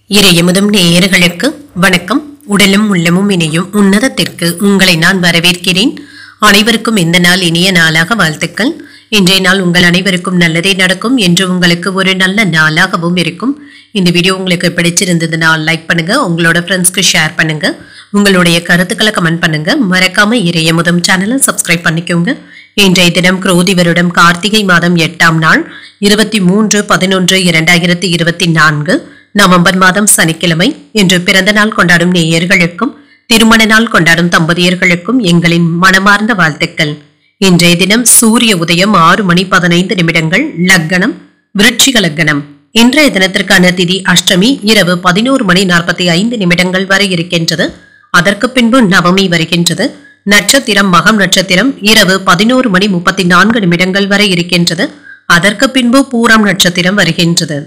இறையமுதும் நேயர்களுக்கு வணக்கம். உடலும் உள்ளமும் இணையும் உன்னதத்திற்கு உங்களை நான் வரவேற்கிறேன். அனைவருக்கும் இந்த நாள் இனிய நாளாக வாழ்த்துக்கள். இன்றைய நாள் உங்கள் அனைவருக்கும் நல்லதே நடக்கும் என்று உங்களுக்கு ஒரு நல்ல நாளாகவும் இருக்கும். இந்த வீடியோ உங்களுக்கு பிடிச்சிருந்ததுன்னா லைக் பண்ணுங்க, உங்களோட ஃப்ரெண்ட்ஸ்க்கு ஷேர் பண்ணுங்க, உங்களுடைய கருத்துக்களை கமெண்ட் பண்ணுங்க. மறக்காம இறையமுதும் சேனலை சப்ஸ்கிரைப் பண்ணிக்கோங்க. இன்றைய தினம் குரோதி வருடம் கார்த்திகை மாதம் 8ஆம் நாள் 23/11/2024 நவம்பர் மாதம் சனிக்கிழமை. இன்று பிறந்த நாள் கொண்டாடும் நேயர்களுக்கும் திருமண நாள் கொண்டாடும் தம்பதியர்களுக்கும் எங்களின் மனமார்ந்த வாழ்த்துக்கள். இன்றைய தினம் சூரிய உதயம் 6:15 லக்னம் விருச்சிக லக்னம். இன்றைய தினத்திற்கான திதி அஷ்டமி இரவு 11:45 வரை இருக்கின்றது. அதற்கு பின்பு நவமி வருகின்றது. நட்சத்திரம் மகம் நட்சத்திரம் இரவு 11:34 வரை இருக்கின்றது. அதற்கு பின்பு பூரம் நட்சத்திரம் வருகின்றது.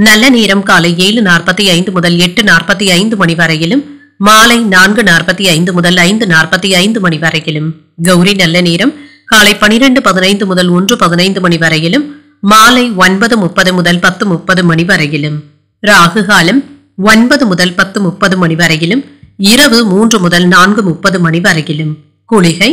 நல்ல நேரம் காலை 7:45 முதல் 8:45 மணி வரையிலும், மாலை 4:45 முதல் 5:45 மணி வரையிலும். கௌரி நல்ல நேரம் காலை 12:15 முதல் 1:15 மணி வரையிலும், மாலை 9:30 முதல் 10:30 மணி வரையிலும். ராகு காலம் 9 முதல் 10:30 மணி வரையிலும், இரவு 3 முதல் 4:30 மணி வரையிலும். குளிகை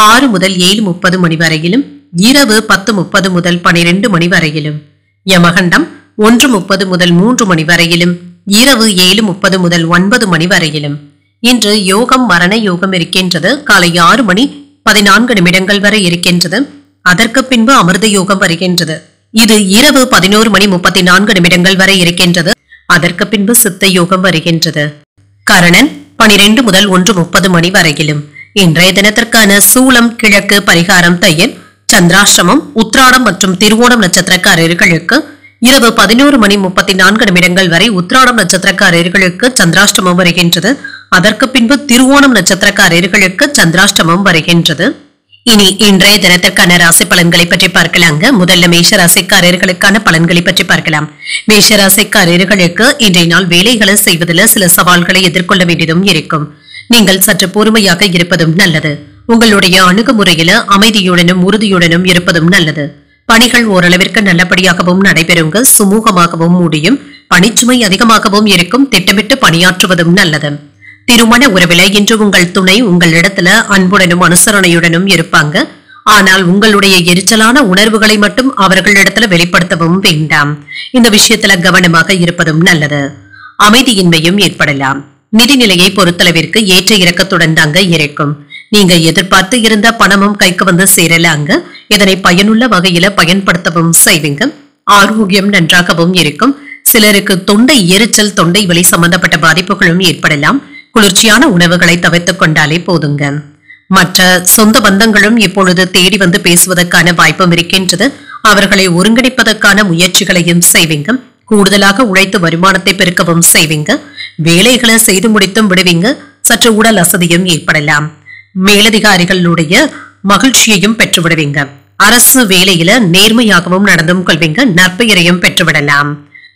6 முதல் 7:30 மணி வரையிலும், இரவு 10:30 முதல் 12 மணி வரையிலும். யமகண்டம் 1:30 முதல் 3 மணி வரையிலும், இரவு 7:30 முதல் 9 மணி வரையிலும். இன்று யோகம் மரண யோகம் இருக்கின்றது. காலை 6:14 வரை இருக்கின்றது. அதற்கு பின்பு அமிர்த யோகம் வருகின்றது. இது இரவு 11:34 வரை இருக்கின்றது. அதற்கு பின்பு சித்த யோகம் வருகின்றது. கரணன் 12 முதல் 1:30 மணி வரையிலும். இன்றைய தினத்திற்கான சூலம் கிழக்கு, பரிகாரம் தையல். சந்திராஷ்டமம் உத்ராடம் மற்றும் திருவோணம் நட்சத்திரக்காரர்களுக்கு இரவு 11:34 வரை உத்ராடம் நட்சத்திரக்காரர்களுக்கு சந்திராஷ்டமம் வருகின்றது. அதற்கு பின்பு திருவோணம் நட்சத்திரக்காரர்களுக்கு சந்திராஷ்டமம் வருகின்றது. இனி இன்றைய தினத்திற்கான ராசி பலன்களை பற்றி பார்க்கலாங்க. முதல்ல மேஷ ராசிக்காரர்களுக்கான பலன்களை பற்றி பார்க்கலாம். மேஷ ராசிக்காரர்களுக்கு இன்றைய நாள் வேலைகளை செய்வதில் சில சவால்களை எதிர்கொள்ள வேண்டியதும் இருக்கும். நீங்கள் சற்று பொறுமையாக இருப்பதும் நல்லது. உங்களுடைய அணுகுமுறையில அமைதியுடனும் உறுதியுடனும் இருப்பதும் நல்லது. பணிகள் ஓரளவிற்கு நல்லபடியாகவும் நடைபெறுங்க, சுமூகமாகவும் முடியும். பணிச்சுமை அதிகமாகவும் இருக்கும். திட்டமிட்டு பணியாற்றுவதும் நல்லது. திருமண உறவில இன்று உங்கள் துணை உங்களிடத்துல அன்புடனும் அனுசரணையுடனும் இருப்பாங்க. ஆனால் உங்களுடைய எரிச்சலான உணர்வுகளை மட்டும் அவர்களிடத்துல வெளிப்படுத்தவும் வேண்டாம். இந்த விஷயத்துல கவனமாக இருப்பதும் நல்லது. அமைதியின்மையும் ஏற்படலாம். நிதிநிலையை பொறுத்தளவிற்கு ஏற்ற இறக்கத்துடன் தாங்க இருக்கும். நீங்க எதிர்பார்த்து இருந்த பணமும் கைக்கு வந்து சேரலாங்க. இதனை பயனுள்ள வகையில பயன்படுத்தவும் செய்வீங்க. ஆரோக்கியம் நன்றாகவும் இருக்கும். சிலருக்கு தொண்டை எரிச்சல், தொண்டை வலி சம்பந்தப்பட்ட பாதிப்புகளும் ஏற்படலாம். குளிர்ச்சியான உணவுகளை தவிர்த்துக் கொண்டாலே போதுங்க. மற்ற சொந்த பந்தங்களும் இப்பொழுது தேடி வந்து பேசுவதற்கான வாய்ப்பும் இருக்கின்றது. அவர்களை ஒருங்கிணைப்பதற்கான முயற்சிகளையும் செய்வீங்க. கூடுதலாக உழைத்து வருமானத்தை பெருக்கவும் செய்வீங்க. வேலைகளை செய்து முடித்தும் விடுவீங்க. சற்று உடல் அசதியும் ஏற்படலாம். மேலதிகாரிகளுடைய மகிழ்ச்சியையும் பெற்றுவிடுவீங்க. அரசு வேலையில நேர்மையாகவும் நடந்தும் கொள்வீங்க. நற்பெயரையும் பெற்றுவிடலாம்.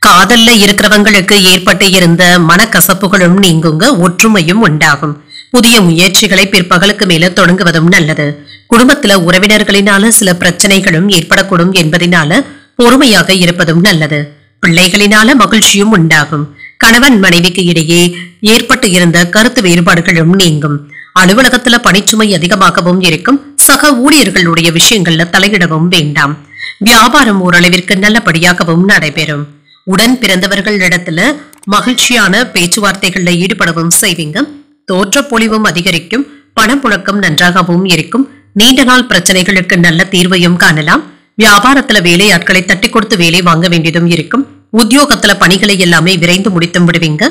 காதல்ல இருக்கிறவங்களுக்கு ஏற்பட்டு இருந்த மனக்கசப்புகளும் நீங்குங்க. ஒற்றுமையும் உண்டாகும். புதிய முயற்சிகளை பிற்பகலுக்கு மேல தொடங்குவதும் நல்லது. குடும்பத்துல உறவினர்களினால சில பிரச்சனைகளும் ஏற்படக்கூடும் என்பதனால பொறுமையாக இருப்பதும் நல்லது. பிள்ளைகளினால மகிழ்ச்சியும் உண்டாகும். கணவன் மனைவிக்கு இடையே ஏற்பட்டு இருந்த கருத்து வேறுபாடுகளும் நீங்கும். அலுவலகத்துல பணிச்சுமை அதிகமாகவும் இருக்கும். சக ஊழியர்களுடைய விஷயங்கள்ல தலையிடவும் வேண்டாம். வியாபாரம் ஓரளவிற்கு நல்லபடியாகவும் நடைபெறும். உடன் பிறந்தவர்களிடத்துல மகிழ்ச்சியான பேச்சுவார்த்தைகள்ல ஈடுபடவும் செய்வீங்க. தோற்றப்பொழிவும் அதிகரிக்கும். பணப்புழக்கம் நன்றாகவும் இருக்கும். நீண்ட நாள் பிரச்சனைகளுக்கு நல்ல தீர்வையும் காணலாம். வியாபாரத்துல வேலையாட்களை தட்டி கொடுத்து வேலை வாங்க வேண்டியதும் இருக்கும். உத்தியோகத்துல பணிகளை எல்லாமே விரைந்து முடித்தும் விடுவீங்க.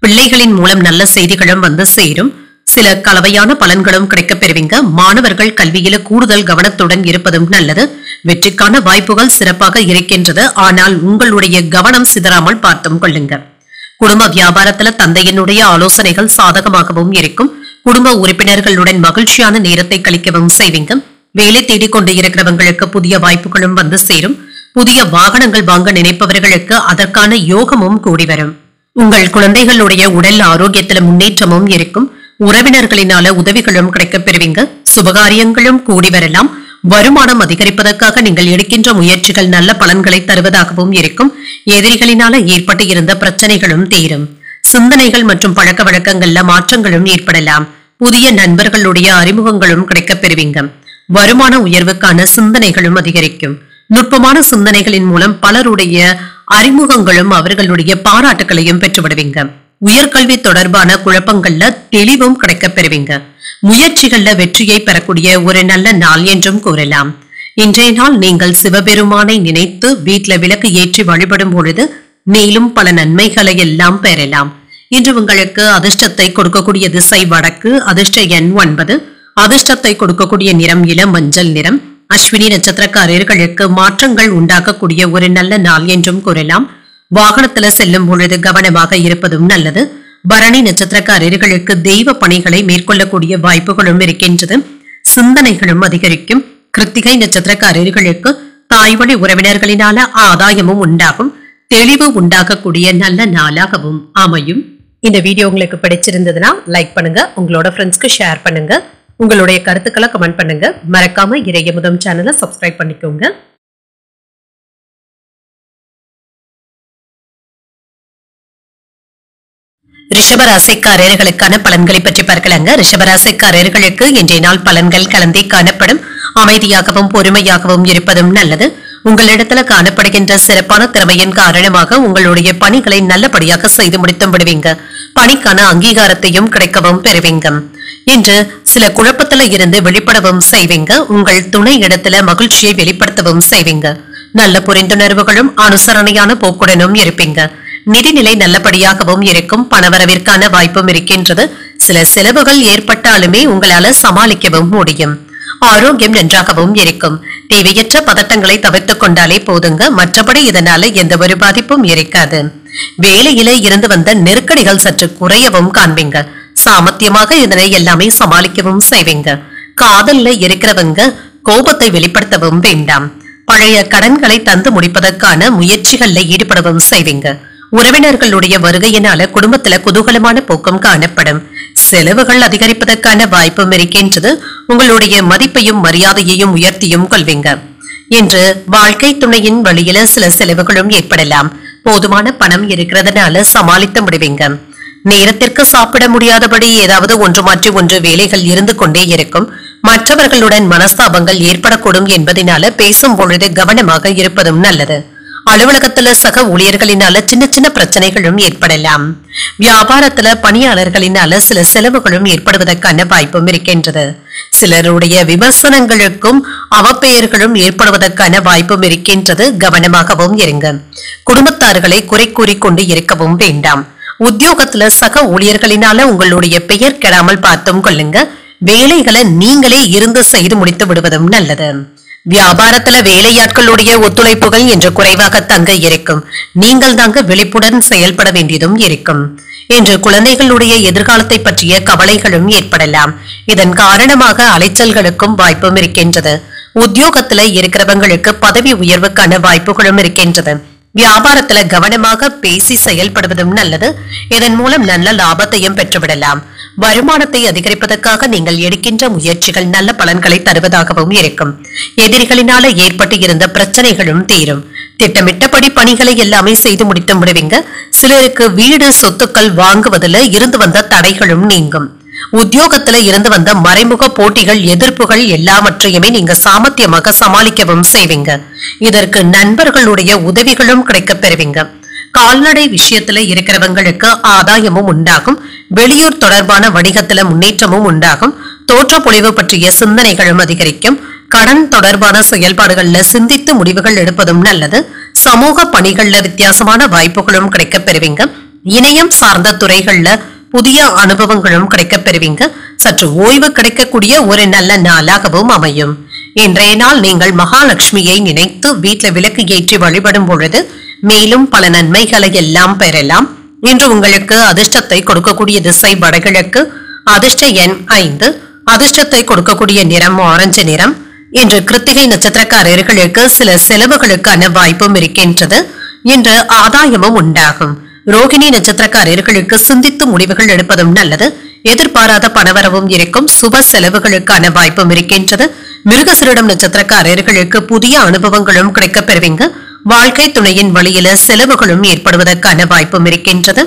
பிள்ளைகளின் மூலம் நல்ல செய்திகளும் வந்து சேரும். சில கலவையான பலன்களும் கிடைக்கப் பெறுவீங்க. மாணவர்கள் கல்வியில கூடுதல் கவனத்துடன் இருப்பதும் நல்லது. வெற்றிக்கான வாய்ப்புகள் சிறப்பாக இருக்கின்றது. ஆனால் உங்களுடைய கவனம் சிதறாமல் பார்த்தும் கொள்ளுங்க. குடும்ப வியாபாரத்துல தந்தையினுடைய ஆலோசனைகள் சாதகமாகவும் இருக்கும். குடும்ப உறுப்பினர்களுடன் மகிழ்ச்சியான நேரத்தை கழிக்கவும் செய்வீங்க. வேலை தேடிக்கொண்டு இருக்கிறவங்களுக்கு புதிய வாய்ப்புகளும் வந்து சேரும். புதிய வாகனங்கள் வாங்க நினைப்பவர்களுக்கு அதற்கான யோகமும் கூடி வரும். உங்கள் குழந்தைகளுடைய உடல் ஆரோக்கியத்துல முன்னேற்றமும் இருக்கும். உறவினர்களினால உதவிகளும் கிடைக்கப் பெறுவீங்க. சுபகாரியங்களும் கூடி வரலாம். வருமானம் அதிகரிப்பதற்காக நீங்கள் எடுக்கின்ற முயற்சிகள் நல்ல பலன்களை தருவதாகவும் இருக்கும். எதிரிகளினால ஏற்பட்டு இருந்த பிரச்சனைகளும் தீரும். சிந்தனைகள் மற்றும் பழக்க வழக்கங்கள்ல மாற்றங்களும் ஏற்படலாம். புதிய நண்பர்களுடைய அறிமுகங்களும் கிடைக்கப் பெறுவீங்க. வருமான உயர்வுக்கான சிந்தனைகளும் அதிகரிக்கும். நுட்பமான சிந்தனைகளின் மூலம் பலருடைய அறிமுகங்களும் அவர்களுடைய பாராட்டுகளையும் பெற்றுவிடுவீங்க. உயர்கல்வி தொடர்பான குழப்பங்கள்ல தெளிவும் கிடைக்கப் பெறுவீங்க. முயற்சிகள்ல வெற்றியை பெறக்கூடிய ஒரு நல்ல நாள் என்றும் கூறலாம். இன்றைய நாள் நீங்கள் சிவபெருமானை நினைத்து வீட்டுல விளக்கு ஏற்றி வழிபடும் பொழுது மேலும் பல நன்மைகளை எல்லாம் பெறலாம். இன்று உங்களுக்கு அதிர்ஷ்டத்தை கொடுக்கக்கூடிய திசை வடக்கு. அதிர்ஷ்ட எண் 9. அதிர்ஷ்டத்தை கொடுக்கக்கூடிய நிறம் இளம் மஞ்சள் நிறம். அஸ்வினி நட்சத்திரக்காரர்களுக்கு மாற்றங்கள் உண்டாக்கக்கூடிய ஒரு நல்ல நாள் என்றும் கூறலாம். வாகனத்துல செல்லும் பொழுது கவனமாக இருப்பதும் நல்லது. பரணி நட்சத்திரக்காரர்களுக்கு தெய்வ பணிகளை மேற்கொள்ளக்கூடிய வாய்ப்புகளும் இருக்கின்றது. சிந்தனைகளும் அதிகரிக்கும். கிருத்திகை நட்சத்திரக்காரர்களுக்கு தாய்வழி உறவினர்களினால ஆதாயமும் உண்டாகும். தெளிவு உண்டாக்கக்கூடிய நல்ல நாளாகவும் அமையும். இந்த வீடியோ உங்களுக்கு பிடிச்சிருந்ததுன்னா லைக் பண்ணுங்க, உங்களோட ஃப்ரெண்ட்ஸ்க்கு ஷேர் பண்ணுங்க, உங்களுடைய கருத்துக்களை கமெண்ட் பண்ணுங்க. மறக்காம இறையமுதம் சேனலை சப்ஸ்கிரைப் பண்ணிக்கோங்க. ரிஷபராசிக்காரர்களுக்கான பலன்களை பற்றி பார்க்கலாங்க. ரிஷபராசிக்காரர்களுக்கு இன்றைய நாள் பலன்கள் கலந்தே காணப்படும். அமைதியாகவும் பொறுமையாகவும் இருப்பதும் நல்லது. உங்களிடத்துல காணப்படுகின்ற சிறப்பான திறமையின் காரணமாக உங்களுடைய பணிகளை நல்லபடியாக செய்து முடித்தும் விடுவீங்க. பணிக்கான அங்கீகாரத்தையும் கிடைக்கவும் பெறுவீங்க. இன்று சில குழப்பத்துல இருந்து வெளிப்படவும் செய்வீங்க. உங்கள் துணை இடத்துல மகிழ்ச்சியை வெளிப்படுத்தவும் செய்வீங்க. நல்ல புரிந்துணர்வுகளும் அனுசரணையான போக்குடனும் இருப்பீங்க. நிதிநிலை நல்லபடியாகவும் இருக்கும். பணவரவிற்கான வாய்ப்பும் இருக்கின்றது. சில செலவுகள் ஏற்பட்டாலுமே உங்களால சமாளிக்கவும் முடியும். ஆரோக்கியம் நன்றாகவும் இருக்கும். தேவையற்ற பதட்டங்களை தவிர்த்துக் கொண்டாலே போதுங்க. மற்றபடி இதனால எந்த ஒரு பாதிப்பும் இருக்காது. வேலையில இருந்து வந்த நெருக்கடிகள் சற்று குறையவும் காண்பீங்க. சாமர்த்தியமாக இதனை எல்லாமே சமாளிக்கவும் செய்வீங்க. காதல்ல இருக்கிறவங்க கோபத்தை வெளிப்படுத்தவும் வேண்டாம். பழைய கடன்களை தந்து முடிப்பதற்கான முயற்சிகள்ல ஈடுபடவும் செய்வீங்க. உறவினர்களுடைய வருகையினால குடும்பத்துல குதூகலமான போக்கும் காணப்படும். செலவுகள் அதிகரிப்பதற்கான வாய்ப்பும் இருக்கின்றது. உங்களுடைய மதிப்பையும் மரியாதையையும் உயர்த்தியும் கொள்வீங்க. இன்று வாழ்க்கை துணையின் வழியில சில செலவுகளும் ஏற்படலாம். போதுமான பணம் இருக்கிறதுனால சமாளித்து முடிவீங்க. நேரத்திற்கு சாப்பிட முடியாதபடி ஏதாவது ஒன்று மாற்றி ஒன்று வேலைகள் இருந்து கொண்டே இருக்கும். மற்றவர்களுடன் மனஸ்தாபங்கள் ஏற்படக்கூடும் என்பதனால பேசும் பொழுது கவனமாக இருப்பதும் நல்லது. அலுவலகத்துல சக ஊழியர்களினால சின்ன சின்ன பிரச்சனைகளும் ஏற்படலாம். வியாபாரத்துல பணியாளர்களினால சில செலவுகளும் ஏற்படுவதற்கான வாய்ப்பும் இருக்கின்றது. சிலருடைய விமர்சனங்களுக்கும் அவப்பெயர்களும் ஏற்படுவதற்கான வாய்ப்பும் இருக்கின்றது. கவனமாகவும் இருங்க. குடும்பத்தார்களை குறை கூறிக்கொண்டு இருக்கவும் வேண்டாம். உத்தியோகத்துல சக ஊழியர்களினால உங்களுடைய பெயர் கெடாமல் பார்த்தும் கொள்ளுங்க. வேலைகளை நீங்களே இருந்து செய்து முடித்து விடுவதும் நல்லது. வியாபாரத்துல வேலையாட்களுடைய ஒத்துழைப்புகள் என்று குறைவாக தங்க இருக்கும். நீங்கள் தாங்க விழிப்புடன் செயல்பட வேண்டியதும் இருக்கும். இன்று குழந்தைகளுடைய எதிர்காலத்தை பற்றிய கவலைகளும் ஏற்படலாம். இதன் காரணமாக அலைச்சல்களுக்கும் வாய்ப்பும் இருக்கின்றது. உத்தியோகத்துல இருக்கிறவங்களுக்கு பதவி உயர்வுக்கான வாய்ப்புகளும் இருக்கின்றது. வியாபாரத்துல கவனமாக பேசி செயல்படுவதும் நல்லது. இதன் மூலம் நல்ல லாபத்தையும் பெற்றுவிடலாம். வருமானத்தை அதிகரிப்பதற்காக நீங்கள் எடுக்கின்ற முயற்சிகள் நல்ல பலன்களை தருவதாகவும் இருக்கும். எதிரிகளினால ஏற்பட்டு இருந்த பிரச்சனைகளும் தீரும். திட்டமிட்டபடி பணிகளை எல்லாமே செய்து முடித்து விடுவீங்க. சிலருக்கு வீடு சொத்துக்கள் வாங்குவதில் இருந்து வந்த தடைகளும் நீங்கும். உத்தியோகத்துல இருந்து வந்த மறைமுக போட்டிகள் எதிர்ப்புகள் எல்லாவற்றையுமே நீங்க சாமர்த்தியமாக சமாளிக்கவும் செய்வீங்க. இதற்கு நண்பர்களுடைய உதவிகளும் கிடைக்கப் பெறுவீங்க. கால்நடை விஷயத்துல இருக்கிறவங்களுக்கு ஆதாயமும் உண்டாகும். வெளியூர் தொடர்பான வணிகத்துல முன்னேற்றமும் உண்டாகும். தோற்றப்பொழிவு பற்றிய சிந்தனைகளும் அதிகரிக்கும். கடன் தொடர்பான செயல்பாடுகள்ல சிந்தித்து முடிவுகள் எடுப்பதும் நல்லது. சமூக பணிகள்ல வித்தியாசமான வாய்ப்புகளும் கிடைக்கப் பெறுவீங்க. இணையம் சார்ந்த துறைகள்ல புதிய அனுபவங்களும் கிடைக்கப் பெறுவீங்க. சற்று ஓய்வு கிடைக்கக்கூடிய ஒரு நல்ல நாளாகவும் அமையும். இன்றைய நாள் நீங்கள் மகாலட்சுமியை நினைத்து வீட்டுல விளக்கு ஏற்றி வழிபடும் பொழுது மேலும் பல நன்மைகளை எல்லாம் பெறலாம். இன்று உங்களுக்கு அதிர்ஷ்டத்தை கொடுக்கக்கூடிய திசை வடகிழக்கு. அதிர்ஷ்ட எண் 5. அதிர்ஷ்டத்தை கொடுக்கக்கூடிய நிறம் ஆரஞ்சு நிறம். இன்று கிருத்திகை நட்சத்திரக்காரர்களுக்கு சில செலவுகளுக்கான வாய்ப்பும் இருக்கின்றது. இன்று ஆதாயமும் உண்டாகும். ரோகிணி நட்சத்திரக்காரர்களுக்கு சிந்தித்து முடிவுகள் எடுப்பதும் நல்லது. எதிர்பாராத பணவரவும் இருக்கும். சுப செலவுகளுக்கான வாய்ப்பும் இருக்கின்றது. மிருகசீரிடம் நட்சத்திரக்காரர்களுக்கு புதிய அனுபவங்களும் கிடைக்கப் பெறுவீங்க. வாழ்க்கை துணையின் வழியில செலவுகளும் ஏற்படுவதற்கான வாய்ப்பும் இருக்கின்றது.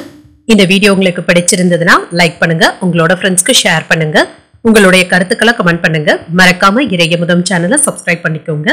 இந்த வீடியோ உங்களுக்கு பிடிச்சிருந்ததுன்னா லைக் பண்ணுங்க, உங்களோட ஃப்ரெண்ட்ஸ்க்கு ஷேர் பண்ணுங்க, உங்களுடைய கருத்துக்களை கமெண்ட் பண்ணுங்க. மறக்காம இறையமுதம் சேனலை சப்ஸ்கிரைப் பண்ணிக்கோங்க.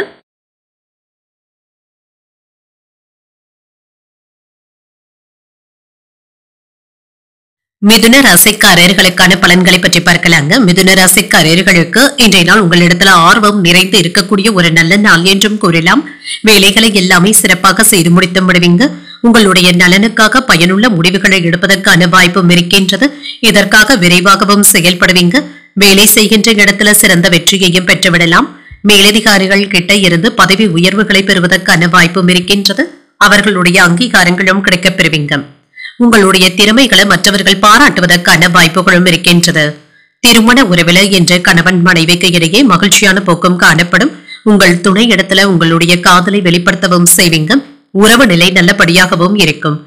மிதுன ராசிக்காரர்களுக்கான பலன்களை பற்றி பார்க்கலாங்க. மிதுன ராசிக்காரர்களுக்கு இன்றைய நாள் உங்களிடத்துல ஆர்வம் நிறைந்து இருக்கக்கூடிய ஒரு நல்ல நாள் என்றும் கூறலாம். வேலைகளை எல்லாமே சிறப்பாக செய்து முடித்து விடுவீங்க. உங்களுடைய நலனுக்காக பயனுள்ள முடிவுகளை எடுப்பதற்கான வாய்ப்பும் இருக்கின்றது. இதற்காக விரைவாகவும் செயல்படுவீங்க. வேலை செய்கின்ற இடத்துல சிறந்த வெற்றியையும் பெற்றுவிடலாம். மேலதிகாரிகள் கிட்ட இருந்து பதவி உயர்வுகளை பெறுவதற்கான வாய்ப்பும் இருக்கின்றது. அவர்களுடைய அங்கீகாரங்களும் கிடைக்கப் பெறுவீங்க. உங்களுடைய திறமைகளை மற்றவர்கள் பாராட்டுவதற்கான வாய்ப்புகளும் இருக்கின்றது. திருமண உறவில என்ற கணவன் மனைவிக்கு இடையே மகிழ்ச்சியான போக்கும் காணப்படும். உங்கள் துணை இடத்துல உங்களுடைய காதலை வெளிப்படுத்தவும் செய்வீங்க. உறவு நிலை நல்லபடியாகவும் இருக்கும்.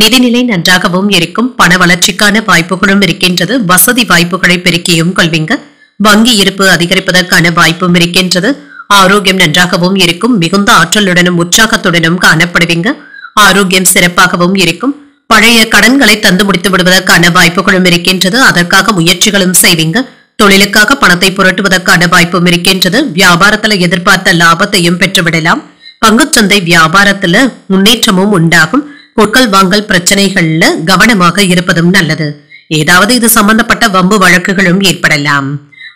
நிதிநிலை நன்றாகவும் இருக்கும். பண வளர்ச்சிக்கான வாய்ப்புகளும் இருக்கின்றது. வசதி வாய்ப்புகளை பெருக்கியும் கொள்வீங்க. வங்கி இருப்பு அதிகரிப்பதற்கான வாய்ப்பும் இருக்கின்றது. ஆரோக்கியம் நன்றாகவும் இருக்கும். மிகுந்த ஆற்றலுடனும் உற்சாகத்துடனும் காணப்படுவீங்க. ஆரோக்கியம் சிறப்பாகவும் இருக்கும். பழைய கடன்களை தந்து முடித்து விடுவதற்கான வாய்ப்புகளும் இருக்கின்றது. அதற்காக முயற்சிகளும் செய்வீங்க. தொழிலுக்காக பணத்தை புரட்டுவதற்கான வாய்ப்பும் இருக்கின்றது. வியாபாரத்துல எதிர்பார்த்த லாபத்தையும் பெற்றுவிடலாம். பங்குச்சந்தை வியாபாரத்துல முன்னேற்றமும் உண்டாகும். பொருட்கள் வாங்கல் பிரச்சனைகள்ல கவனமாக இருப்பதும் நல்லது. ஏதாவது இது சம்பந்தப்பட்ட வம்பு வழக்குகளும் ஏற்படலாம்.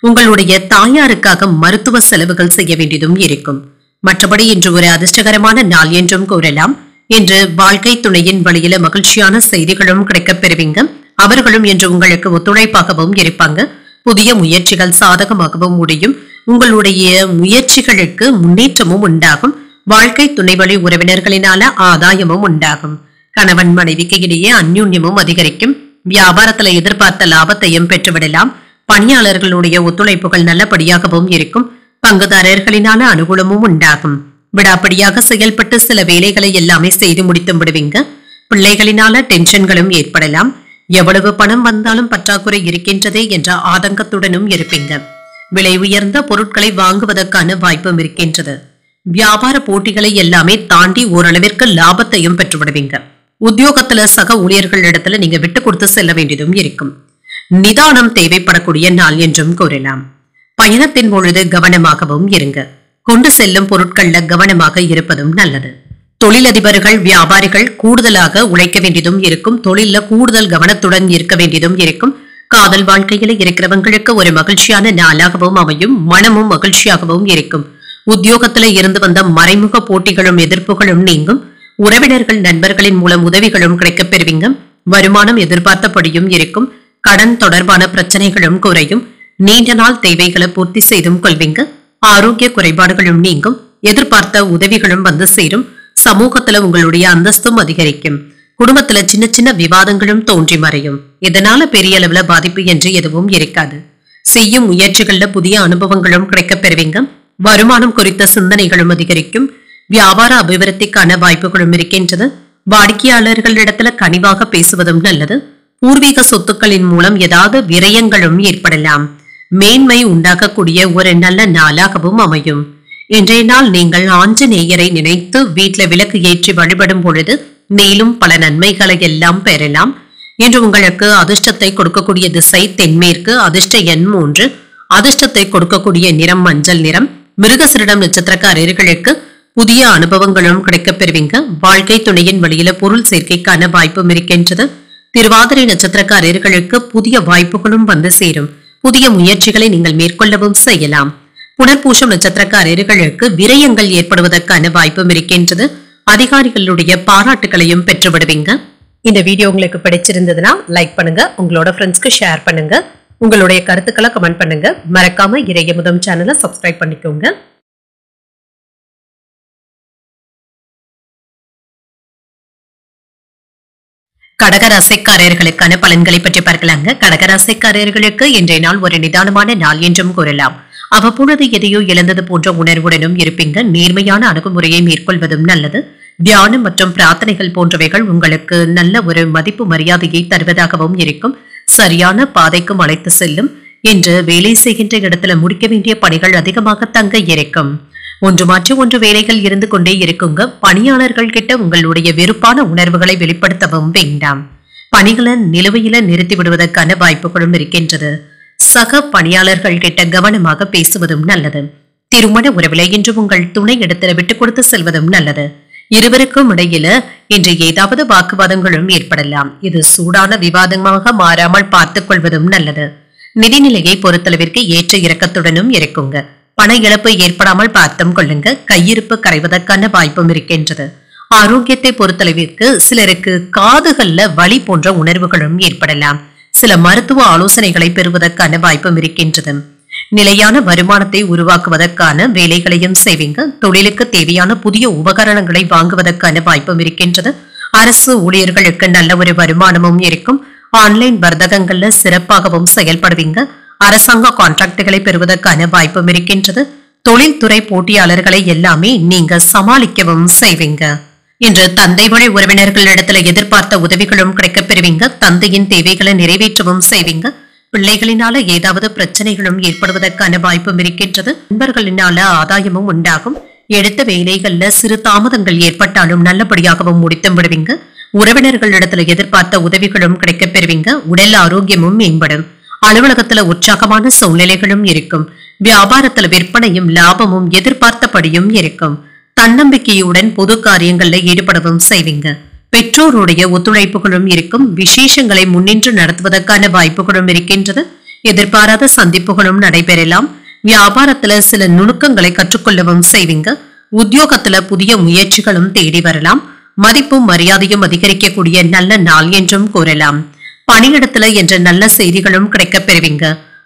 உங்களுடைய தாயாருக்காக மருத்துவ செலவுகள் செய்ய வேண்டியதும் இருக்கும். மற்றபடி இன்று ஒரு அதிர்ஷ்டகரமான நாள் என்றும் கூறலாம். இன்று வாழ்க்கை துணையின் வழியில மகிழ்ச்சியான செய்திகளும் கிடைக்கப் பெறுவீங்க. அவர்களும் இன்று உங்களுக்கு ஒத்துழைப்பாகவும் இருப்பாங்க. புதிய முயற்சிகள் சாதகமாகவும் முடியும். உங்களுடைய முயற்சிகளுக்கு முன்னேற்றமும் உண்டாகும். வாழ்க்கை துணை வழி உறவினர்களினால ஆதாயமும் உண்டாகும். கணவன் மனைவிக்கு இடையே அந்யூன்யமும் அதிகரிக்கும். வியாபாரத்துல எதிர்பார்த்த லாபத்தையும் பெற்றுவிடலாம். பணியாளர்களுடைய ஒத்துழைப்புகள் நல்லபடியாகவும் இருக்கும். பங்குதாரர்களினால அனுகூலமும் உண்டாகும். விடாப்படியாக செயல்பட்டு சில வேலைகளை எல்லாமே செய்து முடித்து விடுவீங்க. பிள்ளைகளினால டென்ஷன்களும் ஏற்படலாம். எவ்வளவு பணம் வந்தாலும் பற்றாக்குறை இருக்கின்றதே என்ற ஆதங்கத்துடனும் இருப்பீங்க. விலை உயர்ந்த பொருட்களை வாங்குவதற்கான வாய்ப்பும் இருக்கின்றது. வியாபார போட்டிகளை எல்லாமே தாண்டி ஓரளவிற்கு லாபத்தையும் பெற்றுவிடுவீங்க. உத்தியோகத்துல சக ஊழியர்களிடத்துல நீங்க விட்டு கொடுத்து செல்ல வேண்டியதும் இருக்கும். நிதானம் தேவைப்படக்கூடிய நாள் என்றும் கூறலாம். பயணத்தின் பொழுது கவனமாகவும் இருங்க. கொண்டு செல்லும் பொருட்கள்ல கவனமாக இருப்பதும் நல்லது. தொழிலதிபர்கள் வியாபாரிகள் கூடுதலாக உழைக்க வேண்டியதும் இருக்கும். தொழில கூடுதல் கவனத்துடன் இருக்க வேண்டியதும் இருக்கும். காதல் வாழ்க்கையில இருக்கிறவங்களுக்கு ஒரு மகிழ்ச்சியான நாளாகவும் அமையும். மனமும் மகிழ்ச்சியாகவும் இருக்கும். உத்தியோகத்துல இருந்து வந்த மறைமுக போட்டிகளும் எதிர்ப்புகளும் நீங்கும். உறவினர்கள் நண்பர்களின் மூலம் உதவிகளும் கிடைக்கப் பெறுவீங்க. வருமானம் எதிர்பார்த்தபடியும் இருக்கும். கடன் தொடர்பான பிரச்சனைகளும் குறையும். நீண்ட நாள் தேவைகளை பூர்த்தி செய்தும் கொள்வீங்க. ஆரோக்கிய குறைபாடுகளும் நீங்கும். எதிர்பார்த்த உதவிகளும் வந்து சேரும். சமூகத்துல உங்களுடைய அந்தஸ்தும் அதிகரிக்கும். குடும்பத்துல சின்ன சின்ன விவாதங்களும் தோன்றி மறையும். இதனால பெரிய அளவுல பாதிப்பு என்று எதுவும் இருக்காது. செய்யும் முயற்சிகள்ல புதிய அனுபவங்களும் கிடைக்கப் பெறுவீங்க. வருமானம் குறித்த சிந்தனைகளும் அதிகரிக்கும். வியாபார அபிவிருத்திக்கான வாய்ப்புகளும் இருக்கின்றது. வாடிக்கையாளர்களிடத்துல கனிவாக பேசுவதும் நல்லது. பூர்வீக சொத்துக்களின் மூலம் ஏதாவது விரயங்களும் ஏற்படலாம். மேன்மை உண்டாக்கக்கூடிய ஒரு நல்ல நாளாகவும் அமையும். இன்றைய நாள் நீங்கள் ஆஞ்சநேயரை நினைத்து வீட்டுல விளக்கு ஏற்றி வழிபடும் பொழுது மேலும் பல நன்மைகளை எல்லாம் பெறலாம். இன்று உங்களுக்கு அதிர்ஷ்டத்தை கொடுக்கக்கூடிய திசை தென்மேற்கு. அதிர்ஷ்ட எண் 3. அதிர்ஷ்டத்தை கொடுக்கக்கூடிய நிறம் மஞ்சள் நிறம். மிருகசீரிடம் நட்சத்திரக்காரர்களுக்கு புதிய அனுபவங்களும் கிடைக்கப் பெறுவீங்க. வாழ்க்கை துணையின் வழியில பொருள் சேர்க்கைக்கான வாய்ப்பும் இருக்கின்றது. திருவாதிரை நட்சத்திரக்காரர்களுக்கு புதிய வாய்ப்புகளும் வந்து சேரும். புதிய முயற்சிகளை நீங்கள் மேற்கொள்ளவும் செய்யலாம். புனர்பூசம் நட்சத்திரக்காரர்களுக்கு விரயங்கள் ஏற்படுவதற்கான வாய்ப்பும் இருக்கின்றது. அதிகாரிகளுடைய பாராட்டுகளையும் பெற்றுவிடுவீங்க. இந்த வீடியோ உங்களுக்கு பிடிச்சிருந்ததுன்னா லைக் பண்ணுங்க, உங்களோட ஃப்ரெண்ட்ஸ்க்கு ஷேர் பண்ணுங்க, உங்களுடைய கருத்துக்களை கமெண்ட் பண்ணுங்க. மறக்காம இறையமுதம் சேனலை சப்ஸ்கிரைப் பண்ணிக்கோங்க. கடகராசிக்காரர்களுக்கான பலன்களை பற்றி பார்க்கலாங்க. கடகராசிக்காரர்களுக்கு இன்றைய நாள் ஒரு நிதானமான நாள் என்றும் கூறலாம். அவ்வப்பொழுது எதையோ இழந்தது போன்ற உணர்வுடனும் இருப்பீங்க. நேர்மையான அணுகுமுறையை மேற்கொள்வதும் நல்லது. தியானம் மற்றும் பிரார்த்தனைகள் போன்றவைகள் உங்களுக்கு நல்ல ஒரு மதிப்பு மரியாதையை தருவதாகவும் இருக்கும். சரியான பாதைக்கும் அழைத்து செல்லும். என்று வேலை செய்கின்ற இடத்துல முடிக்க வேண்டிய பணிகள் அதிகமாக தங்க இருக்கும். ஒன்று மாற்றி ஒன்று வேலைகள் இருந்து கொண்டே இருக்குங்க. பணியாளர்கள் கிட்ட உங்களுடைய வெறுப்பான உணர்வுகளை வெளிப்படுத்தவும் வேண்டாம். பணிகளை நிலுவையில நிறுத்தி விடுவதற்கான வாய்ப்புகளும் இருக்கின்றது. சக பணியாளர்கள் கிட்ட கவனமாக பேசுவதும் நல்லது. திருமண உறவில இன்று உங்கள் துணை இடத்துல விட்டு கொடுத்து செல்வதும் நல்லது. இருவருக்கும் இடையில இன்று ஏதாவது வாக்குவாதங்களும் ஏற்படலாம். இது சூடான விவாதமாக மாறாமல் பார்த்துக் கொள்வதும் நல்லது. நிதிநிலையை பொறுத்தளவிற்கு ஏற்ற இறக்கத்துடனும் இருக்குங்க. பண இழப்பு ஏற்படாமல் பார்த்தும் கொள்ளுங்க. கையிருப்பு கரைவதற்கான வாய்ப்பும் இருக்கின்றது. ஆரோக்கியத்தை பொறுத்தளவிற்கு சிலருக்கு காதுகள்ல வலி போன்ற உணர்வுகளும் ஏற்படலாம். சில மருத்துவ ஆலோசனைகளை பெறுவதற்கான வாய்ப்பும் இருக்கின்றது. நிலையான வருமானத்தை உருவாக்குவதற்கான வேலைகளையும் செய்வீங்க. தொழிலுக்கு தேவையான புதிய உபகரணங்களை வாங்குவதற்கான வாய்ப்பும் இருக்கின்றது. அரசு ஊழியர்களுக்கு நல்ல ஒரு வருமானமும் இருக்கும். ஆன்லைன் வர்த்தகங்கள்ல சிறப்பாகவும் செயல்படுவீங்க. அரசாங்க கான்ட்ராக்டுகளை பெறுவதற்கான வாய்ப்பும் இருக்கின்றது. தொழில்துறை போட்டியாளர்களை எல்லாமே நீங்க சமாளிக்கவும் செய்வீங்க. இன்று தந்தை வழி உறவினர்களிடத்துல எதிர்பார்த்த உதவிகளும் கிடைக்கப் பெறுவீங்க. தந்தையின் தேவைகளை நிறைவேற்றவும் செய்வீங்க. பிள்ளைகளினால ஏதாவது பிரச்சனைகளும் ஏற்படுவதற்கான வாய்ப்பும் இருக்கின்றது. நண்பர்களினால ஆதாயமும் உண்டாகும். எடுத்த வேலைகள்ல சிறு தாமதங்கள் ஏற்பட்டாலும் நல்லபடியாகவும் முடித்தும் விடுவீங்க. உறவினர்களிடத்துல எதிர்பார்த்த உதவிகளும் கிடைக்கப் பெறுவீங்க. உடல் ஆரோக்கியமும் மேம்படும். அலுவலகத்துல உற்சாகமான சூழ்நிலைகளும் இருக்கும். வியாபாரத்துல விற்பனையும் லாபமும் எதிர்பார்த்தபடியும் இருக்கும். தன்னம்பிக்கையுடன் பொது காரியங்கள்ல ஈடுபடவும் செய்வீங்க. பெற்றோருடைய ஒத்துழைப்புகளும் இருக்கும். விசேஷங்களை முன்னின்று நடத்துவதற்கான வாய்ப்புகளும் இருக்கின்றது. எதிர்பாராத சந்திப்புகளும் நடைபெறலாம். வியாபாரத்துல சில நுணுக்கங்களை கற்றுக்கொள்ளவும் செய்வீங்க. உத்தியோகத்துல புதிய முயற்சிகளும் தேடி வரலாம். மதிப்பும் மரியாதையும் அதிகரிக்கக்கூடிய நல்ல நாள் என்றும் கூறலாம். பணியிடத்துல என்ற நல்ல செய்திகளும் கிடைக்கப் பெறுவீங்க.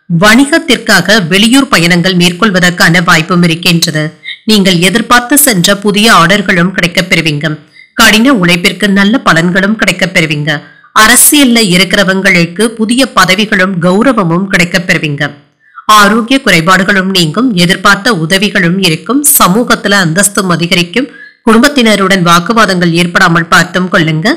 வணிகத்திற்காக வெளியூர் பயணங்கள் மேற்கொள்வதற்கான வாய்ப்பும் இருக்கின்றது. நீங்கள் எதிர்பார்த்து சென்ற புதிய ஆர்டர்களும் கிடைக்கப் பெறுவீங்க. கடின உழைப்பிற்கு நல்ல பலன்களும் கிடைக்கப் பெறுவீங்க. அரசியல்ல இருக்கிறவங்களுக்கு புதிய பதவிகளும் கௌரவமும் கிடைக்கப் பெறுவீங்க. ஆரோக்கிய குறைபாடுகளும் நீங்கும். எதிர்பார்த்த உதவிகளும் இருக்கும். சமூகத்துல அந்தஸ்தும் அதிகரிக்கும். குடும்பத்தினருடன் வாக்குவாதங்கள் ஏற்படாமல் பார்த்தும் கொள்ளுங்க.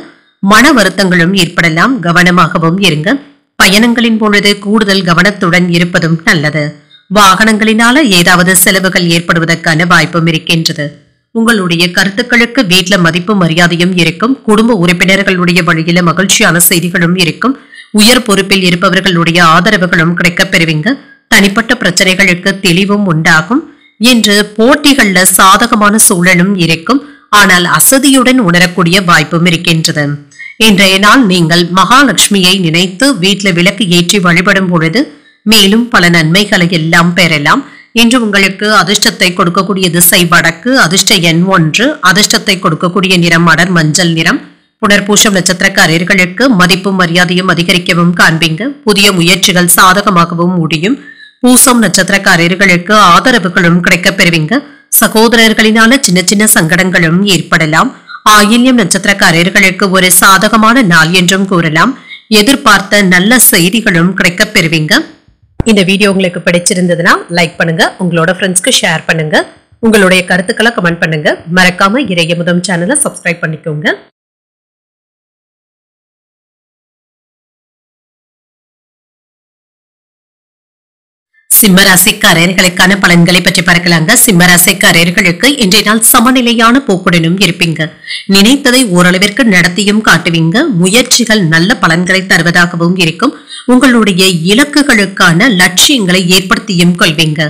மன வருத்தங்களும் ஏற்படலாம். கவனமாகவும் இருங்க. பயணங்களின் பொழுது கூடுதல் கவனத்துடன் இருப்பதும் நல்லது. வாகனங்களினால ஏதாவது செலவுகள் ஏற்படுவதற்கான வாய்ப்பும் இருக்கின்றது. உங்களுடைய கருத்துக்களுக்கு வீட்டுல மதிப்பு மரியாதையும் இருக்கும். குடும்ப உறுப்பினர்களுடைய வழியில மகிழ்ச்சியான செய்திகளும் இருக்கும். உயர் பொறுப்பில் இருப்பவர்களுடைய ஆதரவுகளும் கிடைக்கப் பெறுவீங்க. தனிப்பட்ட பிரச்சனைகளுக்கு தெளிவும் உண்டாகும். இன்று போட்டிகள்ல சாதகமான சூழலும் இருக்கும். ஆனால் அசதியுடன் உணரக்கூடிய வாய்ப்பும் இருக்கின்றது. இன்றைய நாள் நீங்கள் மகாலட்சுமியை நினைத்து வீட்டுல விளக்கு ஏற்றி வழிபடும் பொழுது மேலும் பல நன்மைகளை எல்லாம் பெறலாம். இன்று உங்களுக்கு அதிர்ஷ்டத்தை கொடுக்கக்கூடிய திசை வடக்கு. அதிர்ஷ்ட எண் 1. அதிர்ஷ்டத்தை கொடுக்கக்கூடிய நிறம் அடர் மஞ்சள் நிறம். புனர்பூசம் நட்சத்திரக்காரர்களுக்கு மதிப்பும் மரியாதையும் அதிகரிக்கவும் காண்பீங்க. புதிய முயற்சிகள் சாதகமாகவும் முடியும். பூசம் நட்சத்திரக்காரர்களுக்கு ஆதரவுகளும் கிடைக்கப் பெறுவீங்க. சகோதரர்களினால சின்ன சின்ன சங்கடங்களும் ஏற்படலாம். ஆயில்யம் நட்சத்திரக்காரர்களுக்கு ஒரு சாதகமான நாள் என்றும் கூறலாம். எதிர்பார்த்த நல்ல செய்திகளும் கிடைக்கப் பெறுவீங்க. இந்த வீடியோ உங்களுக்கு பிடிச்சிருந்ததுன்னா லைக் பண்ணுங்க. உங்களோட ஃப்ரெண்ட்ஸ்க்கு ஷேர் பண்ணுங்க. உங்களுடைய கருத்துக்களை கமெண்ட் பண்ணுங்க. மறக்காம இறையமுதம் சேனலை சப்ஸ்கிரைப் பண்ணிக்கோங்க. சிம்மராசிக்காரர்களுக்கான பலன்களை பற்றி பார்க்கலாங்க. சிம்மராசிக்காரர்களுக்கு இன்றைய நாள் சமநிலையான போக்குடனும் இருப்பீங்க. நினைத்ததை ஓரளவிற்கு நடத்தியும் காட்டுவீங்க. முயற்சிகள் நல்ல பலன்களை தருவதாகவும் இருக்கும். உங்களுடைய இலக்குகளுக்கான லட்சியங்களை ஏற்படுத்தியும் கொள்வீங்க.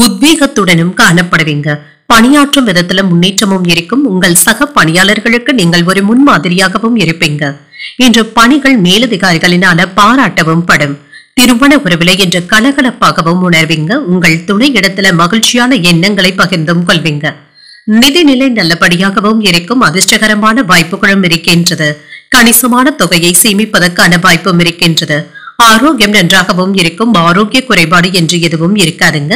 உத்வேகத்துடனும் காணப்படுவீங்க. பணியாற்றும் விதத்துல முன்னேற்றமும் இருக்கும். உங்கள் சக பணியாளர்களுக்கு நீங்கள் ஒரு முன்மாதிரியாகவும் இருப்பீங்க. இன்று பணிகள் மேலதிகாரிகளினால பாராட்டவும் படும். திருமண உறவிலை என்ற கலகலப்பாகவும் உணர்வீங்க. உங்கள் துணை இடத்துல மகிழ்ச்சியான எண்ணங்களை பகிர்ந்தும் கொள்வீங்க. நிதிநிலை நல்லபடியாகவும் இருக்கும். அதிர்ஷ்டகரமான வாய்ப்புகளும் இருக்கின்றது. கணிசமான தொகையை சேமிப்பதற்கான வாய்ப்பும் இருக்கின்றது. ஆரோக்கியம் நன்றாகவும் இருக்கும். ஆரோக்கிய குறைபாடு என்று எதுவும் இருக்காதுங்க.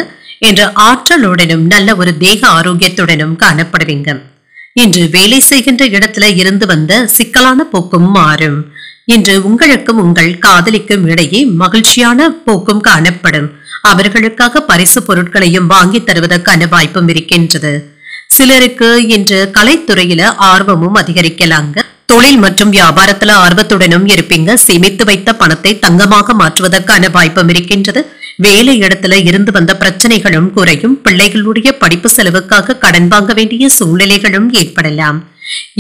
என்ற ஆற்றலுடனும் நல்ல ஒரு தேக ஆரோக்கியத்துடனும் காணப்படுவீங்க. இன்று வேலை செய்கின்ற இடத்துல இருந்து வந்த சிக்கலான போக்கும் மாறும். இன்று உங்களுக்கும் உங்கள் காதலிக்கும் இடையே மகிழ்ச்சியான போக்கும் காணப்படும். அவர்களுக்காக பரிசு பொருட்களையும் வாங்கி தருவதற்கான வாய்ப்பும் இருக்கின்றது. சிலருக்கு இன்று கலைத்துறையில ஆர்வமும் அதிகரிக்கலாங்க. தொழில் மற்றும் வியாபாரத்துல ஆர்வத்துடனும் இருப்பீங்க. சேமித்து வைத்த பணத்தை தங்கமாக மாற்றுவதற்கான வாய்ப்பும் இருக்கின்றது. வேலை இடத்துல இருந்து வந்த பிரச்சனைகளும் குறையும். பிள்ளைகளுடைய படிப்பு செலவுக்காக கடன் வாங்க வேண்டிய சூழ்நிலைகளும் ஏற்படலாம்.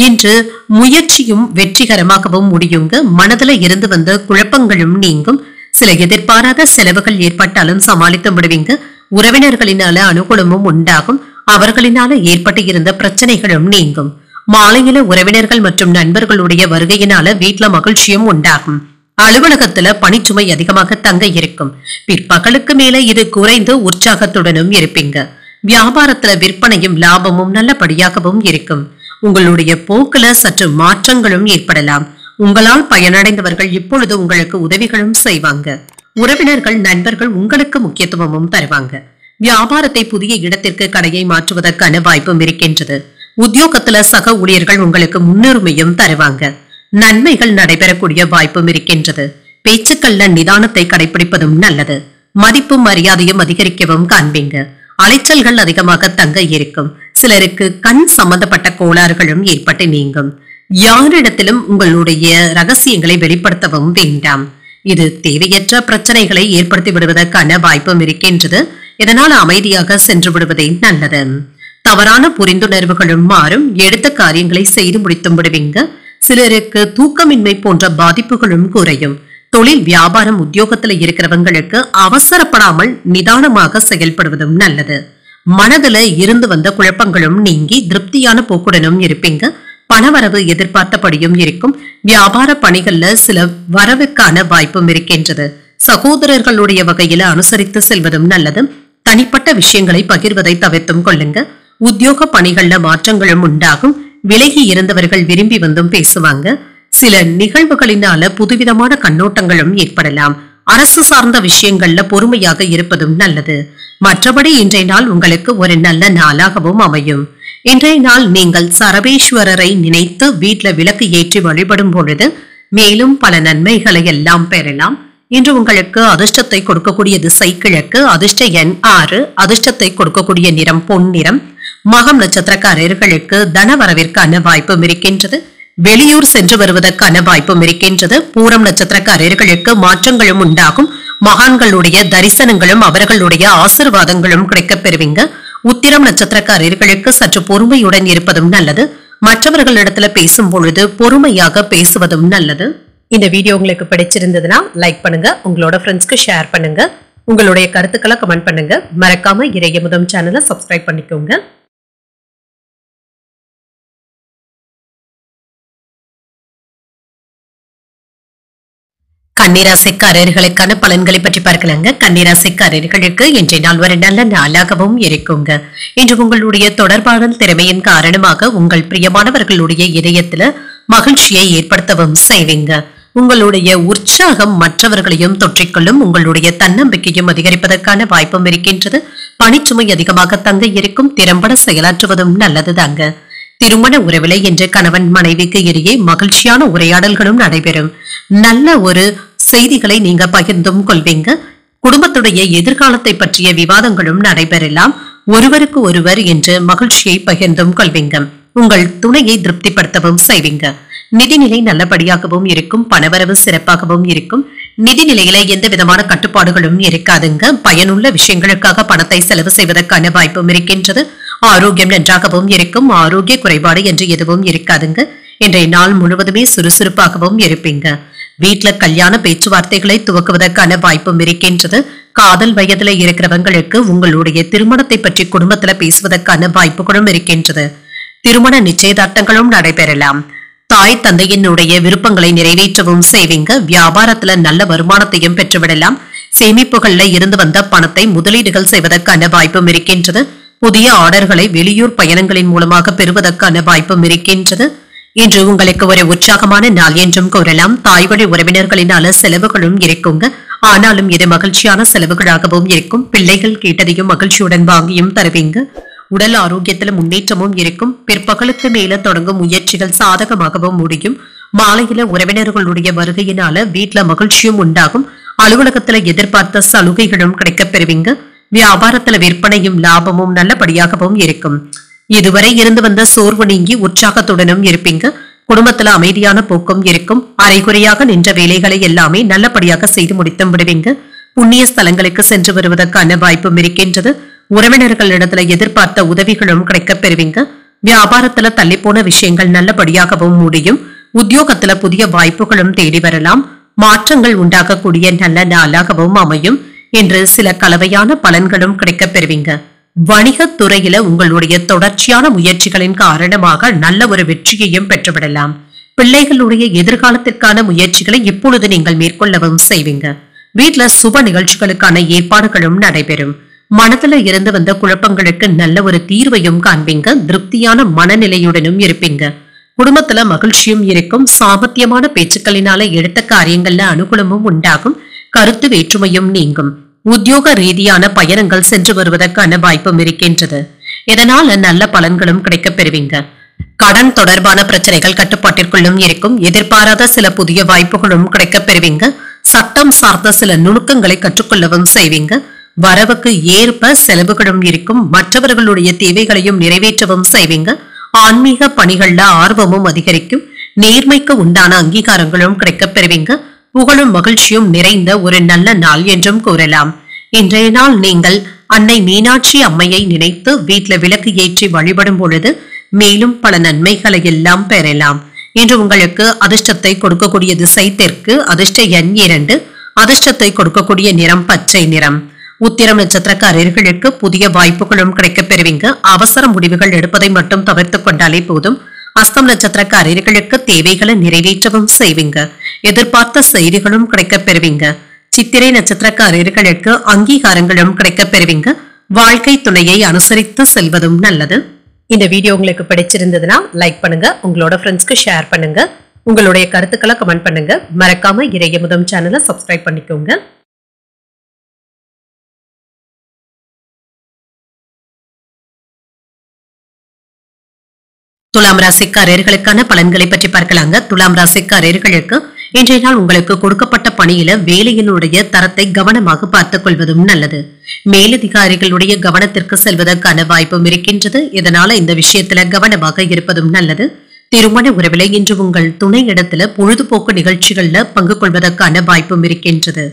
இன்று முயற்சியும் வெற்றிகரமாகவும் முடியுங்க. மனதுல இருந்து வந்த குழப்பங்களும் நீங்கும். சில எதிர்பாராத செலவுகள் ஏற்பட்டாலும் சமாளித்து விடுவீங்க. உறவினர்களினால அனுகூலமும் உண்டாகும். அவர்களினால ஏற்பட்டு இருந்த பிரச்சனைகளும் நீங்கும். மாலையில உறவினர்கள் மற்றும் நண்பர்களுடைய வருகையினால வீட்டுல மகிழ்ச்சியும் உண்டாகும். அலுவலகத்துல பணிச்சுமை அதிகமாக தங்க இருக்கும். பிற்பகலுக்கு மேல இது குறைந்து உற்சாகத்துடனும் இருப்பீங்க. வியாபாரத்துல விற்பனையும் லாபமும் நல்லபடியாகவும் இருக்கும். உங்களுடைய போக்குல சற்று மாற்றங்களும் ஏற்படலாம். உங்களால் பயனடைந்தவர்கள் இப்பொழுது உங்களுக்கு உதவிகளும் செய்வாங்க. உறவினர்கள் நண்பர்கள் உங்களுக்கு முக்கியத்துவமும் தருவாங்க. வியாபாரத்தை புதிய இடத்திற்கு கடையை மாற்றுவதற்கான வாய்ப்பும் இருக்கின்றது. உத்தியோகத்துல சக ஊழியர்கள் உங்களுக்கு முன்னுரிமையும் தருவாங்க. நன்மைகள் நடைபெறக்கூடிய வாய்ப்பும் இருக்கின்றது. பேச்சுக்கள்ல நிதானத்தை கடைபிடிப்பதும் நல்லது. மதிப்பும் மரியாதையும் அதிகரிக்கவும் காண்பீங்க. அலைச்சல்கள் அதிகமாக தங்க இருக்கும். சிலருக்கு கண் சம்பந்தப்பட்ட கோளாறுகளும் ஏற்பட்டு நீங்கும். யாரிடத்திலும் உங்களுடைய ரகசியங்களை வெளிப்படுத்தவும் வேண்டாம். இது தேவையற்ற பிரச்சனைகளை ஏற்படுத்தி விடுவதற்கான வாய்ப்பும் இருக்கின்றது. இதனால் அமைதியாக சென்று விடுவதே நல்லது. தவறான புரிந்துணர்வுகளும் மாறும். எடுத்த காரியங்களை செய்து முடித்தும் விடுவீங்க. சிலருக்கு தூக்கமின்மை போன்ற பாதிப்புகளும் குறையும். தொழில் வியாபாரம் உத்தியோகத்துல இருக்கிறவங்களுக்கு அவசரப்படாமல் நிதானமாக செயல்படுவதும் நல்லது. மனதுல இருந்து வந்த குழப்பங்களும் நீங்கி திருப்தியான போக்குடனும் இருப்பீங்க. பணவரவு எதிர்பார்த்தபடியும் இருக்கும். வியாபார பணிகள்ல சில வரவுக்கான வாய்ப்பும் இருக்கின்றது. சகோதரர்களுடைய வகையில அனுசரித்து செல்வதும் நல்லது. தனிப்பட்ட விஷயங்களை பகிர்வதை தவிர்த்தும் கொள்ளுங்க. உத்தியோக பணிகள்ல மாற்றங்களும் உண்டாகும். விலகி இருந்தவர்கள் விரும்பி வந்தும் பேசுவாங்க. சில நிகழ்வுகளினால புதுவிதமான கண்ணோட்டங்களும் ஏற்படலாம். அரசு சார்ந்த விஷயங்கள்ல பொறுமையாக இருப்பதும் நல்லது. மற்றபடி இன்றைய நாள் உங்களுக்கு ஒரு நல்ல நாளாகவும் அமையும். இன்றைய நாள் நீங்கள் சரபேஸ்வரரை நினைத்து வீட்டுல விளக்கு ஏற்றி வழிபடும் பொழுது மேலும் பல நன்மைகளை எல்லாம் பெறலாம். இன்று உங்களுக்கு அதிர்ஷ்டத்தை கொடுக்கக்கூடிய திசை கிழக்கு. அதிர்ஷ்ட எண் 6. அதிர்ஷ்டத்தை கொடுக்கக்கூடிய நிறம் பொன்னிறம். மகம் நட்சத்திரக்காரர்களுக்கு தனவரவிற்கான வாய்ப்பும் இருக்கின்றது. வெளியூர் சென்று வருவதற்கான வாய்ப்பும் இருக்கின்றது. பூரம் நட்சத்திரக்காரர்களுக்கு மாற்றங்களும் உண்டாகும். மகான்களுடைய தரிசனங்களும் அவர்களுடைய ஆசீர்வாதங்களும் கிடைக்கப் பெறுவீங்க. உத்திரம் நட்சத்திரக்காரர்களுக்கு சற்று பொறுமையுடன் இருப்பதும் நல்லது. மற்றவர்களிடத்துல பேசும் பொழுது பொறுமையாக பேசுவதும் நல்லது. இந்த வீடியோ உங்களுக்கு பிடிச்சிருந்ததுன்னா லைக் பண்ணுங்க. உங்களோட ஃப்ரெண்ட்ஸ்க்கு ஷேர் பண்ணுங்க. உங்களுடைய கருத்துக்களை கமெண்ட் பண்ணுங்க. மறக்காம இறையமுதம் சேனலை சப்ஸ்கிரைப் பண்ணிக்கோங்க. கன்னிராசிக்காரர்களுக்கான பலன்களை பற்றி பார்க்கலாங்க. கன்னிராசிக்காரர்களுக்கு இன்றைய நாள் ஒரு நல்ல நாளாகவும் இருக்குங்க. இன்று உங்களுடைய தொடர்பாடல் திறமையின் காரணமாக உங்கள் பிரியமானவர்களுடைய இதயத்துல மகிழ்ச்சியை ஏற்படுத்தவும் செய்வீங்க. உங்களுடைய உற்சாகம் மற்றவர்களையும் தொற்றிக்கொள்ளும். உங்களுடைய தன்னம்பிக்கையும் அதிகரிப்பதற்கான வாய்ப்பும் இருக்கின்றது. பணிச்சுமை அதிகமாக தங்க இருக்கும். திறம்பட செயலாற்றுவதும் நல்லதுதாங்க. திருமண உறவிலை என்று கணவன் மனைவிக்கு இடையே மகிழ்ச்சியான உரையாடல்களும் நடைபெறும். நல்ல ஒரு செய்திகளை நீங்க பகிர்ந்தும் கொள்வீங்க. குடும்பத்துடைய எதிர்காலத்தை பற்றிய விவாதங்களும் நடைபெறலாம். ஒருவருக்கு ஒருவர் என்று மகிழ்ச்சியை பகிர்ந்தும் கொள்வீங்க. உங்கள் துணையை திருப்திப்படுத்தவும் செய்வீங்க. நிதிநிலை நல்லபடியாகவும் இருக்கும். பணவரவு சிறப்பாகவும் இருக்கும். நிதிநிலையில எந்த விதமான கட்டுப்பாடுகளும் இருக்காதுங்க. பயனுள்ள விஷயங்களுக்காக பணத்தை செலவு செய்வதற்கான வாய்ப்பும் இருக்கின்றது. ஆரோக்கியம் நன்றாகவும் இருக்கும். ஆரோக்கிய குறைபாடு என்று எதுவும் இருக்காதுங்க. இன்றைய நாள் முழுவதுமே சுறுசுறுப்பாகவும் இருப்பீங்க. வீட்டுல கல்யாண பேச்சுவார்த்தைகளை துவக்குவதற்கான வாய்ப்பும் இருக்கின்றது. காதல் வயதுல இருக்கிறவங்களுக்கு உங்களுடைய திருமணத்தை பற்றி குடும்பத்துல பேசுவதற்கான வாய்ப்புகளும் இருக்கின்றது. திருமண நிச்சயதார்த்தங்களும் நடைபெறலாம். தாய் தந்தையினுடைய விருப்பங்களை நிறைவேற்றவும் செய்வீங்க. வியாபாரத்துல நல்ல வருமானத்தையும் பெற்றுவிடலாம். சேமிப்புகள்ல இருந்து வந்த பணத்தை முதலீடுகள் செய்வதற்கான வாய்ப்பும் இருக்கின்றது. புதிய ஆர்டர்களை வெளியூர் பயணங்களின் மூலமாக பெறுவதற்கான வாய்ப்பும் இருக்கின்றது. இன்று உங்களுக்கு ஒரு உற்சாகமான நாள் என்றும் கூறலாம். தாய் வழி உறவினர்களினால செலவுகளும் இருக்குங்க. ஆனாலும் இது மகிழ்ச்சியான செலவுகளாகவும் இருக்கும். பிள்ளைகள் கேட்டதையும் மகிழ்ச்சியுடன் வாங்கியும் தருவீங்க. உடல் ஆரோக்கியத்துல முன்னேற்றமும் இருக்கும். பிற்பகலுக்கு மேல தொடங்கும் முயற்சிகள் சாதகமாகவும் முடியும். மாலையில உறவினர்களுடைய வருகையினால வீட்டுல மகிழ்ச்சியும் உண்டாகும். அலுவலகத்துல எதிர்பார்த்த சலுகைகளும் கிடைக்கப் பெறுவீங்க. வியாபாரத்துல விற்பனையும் லாபமும் நல்லபடியாகவும் இருக்கும். இதுவரை இருந்து வந்த சோர்வு நீங்கி உற்சாகத்துடனும் இருப்பீங்க. குடும்பத்துல அமைதியான போக்கும் இருக்கும். அரைகுறையாக நின்ற வேலைகளை எல்லாமே நல்லபடியாக செய்து முடித்தும் விடுவீங்க. புண்ணிய ஸ்தலங்களுக்கு சென்று வருவதற்கான வாய்ப்பும் இருக்கின்றது. உறவினர்களிடத்துல எதிர்பார்த்த உதவிகளும் கிடைக்கப் பெறுவீங்க. வியாபாரத்துல தள்ளி போன விஷயங்கள் நல்லபடியாகவும் முடியும். உத்தியோகத்துல புதிய வாய்ப்புகளும் தேடி வரலாம். மாற்றங்கள் உண்டாகக்கூடிய நல்ல நாளாகவும் அமையும் என்று சில கலவையான பலன்களும் கிடைக்கப் பெறுவீங்க. வணிகத் துறையில உங்களுடைய தொடர்ச்சியான முயற்சிகளின் காரணமாக நல்ல ஒரு வெற்றியையும் பெற்றுவிடலாம். பிள்ளைகளுடைய எதிர்காலத்திற்கான முயற்சிகளை இப்பொழுது நீங்கள் மேற்கொள்ளவும் செய்வீங்க. வீட்டுல சுப நிகழ்ச்சிகளுக்கான ஏற்பாடுகளும் நடைபெறும். மனதுல இருந்து வந்த குழப்பங்களுக்கு நல்ல ஒரு தீர்வையும் காண்பீங்க. திருப்தியான மனநிலையுடனும் இருப்பீங்க. குடும்பத்துல மகிழ்ச்சியும் இருக்கும். சாமர்த்தியமான பேச்சுக்களினால எடுத்த காரியங்கள்ல அனுகூலமும் உண்டாகும். கருத்து வேற்றுமையும் நீங்கும். உத்தியோக ரீதியான பயணங்கள் சென்று வருவதற்கான வாய்ப்பும் இருக்கின்றது. இதனால நல்ல பலன்களும் கிடைக்கப் பெறுவீங்க. கடன் தொடர்பான பிரச்சனைகள் கட்டுப்பாட்டிற்குள்ளும் இருக்கும். எதிர்பாராத சில புதிய வாய்ப்புகளும் கிடைக்கப் பெறுவீங்க. சட்டம் சார்ந்த சில நுணுக்கங்களை கற்றுக்கொள்ளவும் செய்வீங்க. வரவுக்கு ஏற்ப செலவுகளும் இருக்கும். மற்றவர்களுடைய தேவைகளையும் நிறைவேற்றவும் செய்வீங்க. ஆன்மீக பணிகள்ல ஆர்வமும் அதிகரிக்கும். நேர்மைக்கு உண்டான அங்கீகாரங்களும் கிடைக்கப் பெறுவீங்க. புகழும் மகிழ்ச்சியும் நிறைந்த ஒரு நல்ல நாள் என்றும் கூறலாம். இன்றைய நாள் நீங்கள் அன்னை மீனாட்சி அம்மையை நினைத்து வீட்டுல விளக்கு ஏற்றி வழிபடும் பொழுது மேலும் பல நன்மைகளை எல்லாம் பெறலாம். இன்று உங்களுக்கு அதிர்ஷ்டத்தை கொடுக்கக்கூடிய திசை தெற்கு. அதிர்ஷ்ட எண் 2. அதிர்ஷ்டத்தை கொடுக்கக்கூடிய நிறம் பச்சை நிறம். உத்திரம் நட்சத்திரக்காரர்களுக்கு புதிய வாய்ப்புகளும் கிடைக்கப் பெறுவீங்க. அவசர முடிவுகள் எடுப்பதை மட்டும் தவிர்த்து கொண்டாலே போதும். அஸ்தம் நட்சத்திரக்காரர்களுக்கு தேவைகளை நிறைவேற்றவும் செய்வீங்க. எதிர்பார்த்த செய்திகளும் கிடைக்கப் பெறுவீங்க. சித்திரை நட்சத்திரக்காரர்களுக்கு அங்கீகாரங்களும் கிடைக்கப் பெறுவீங்க. வாழ்க்கை துணையை அனுசரித்து செல்வதும் நல்லது. இந்த வீடியோ உங்களுக்கு பிடிச்சிருந்ததுன்னா லைக் பண்ணுங்க. உங்களோட ஃப்ரெண்ட்ஸ்க்கு ஷேர் பண்ணுங்க. உங்களுடைய கருத்துக்களை கமெண்ட் பண்ணுங்க. மறக்காம இறையமுதம் சேனலை சப்ஸ்கிரைப் பண்ணிக்கோங்க. துலாம் ராசிக்காரர்களுக்கான பலன்களை பற்றி பார்க்கலாங்க. துலாம் ராசிக்காரர்களுக்கு இன்றைய நாள் உங்களுக்கு கொடுக்கப்பட்ட பணியில வேலையினுடைய தரத்தை கவனமாக பார்த்துக் கொள்வதும் நல்லது. மேலதிகாரிகளுடைய கவனத்திற்கு செல்வதற்கான வாய்ப்பும் இருக்கின்றது. இதனால இந்த விஷயத்துல கவனமாக இருப்பதும் நல்லது. திருமண உறவில இன்று உங்கள் துணை இடத்துல பொழுதுபோக்கு நிகழ்ச்சிகள்ல பங்கு கொள்வதற்கான வாய்ப்பும் இருக்கின்றது.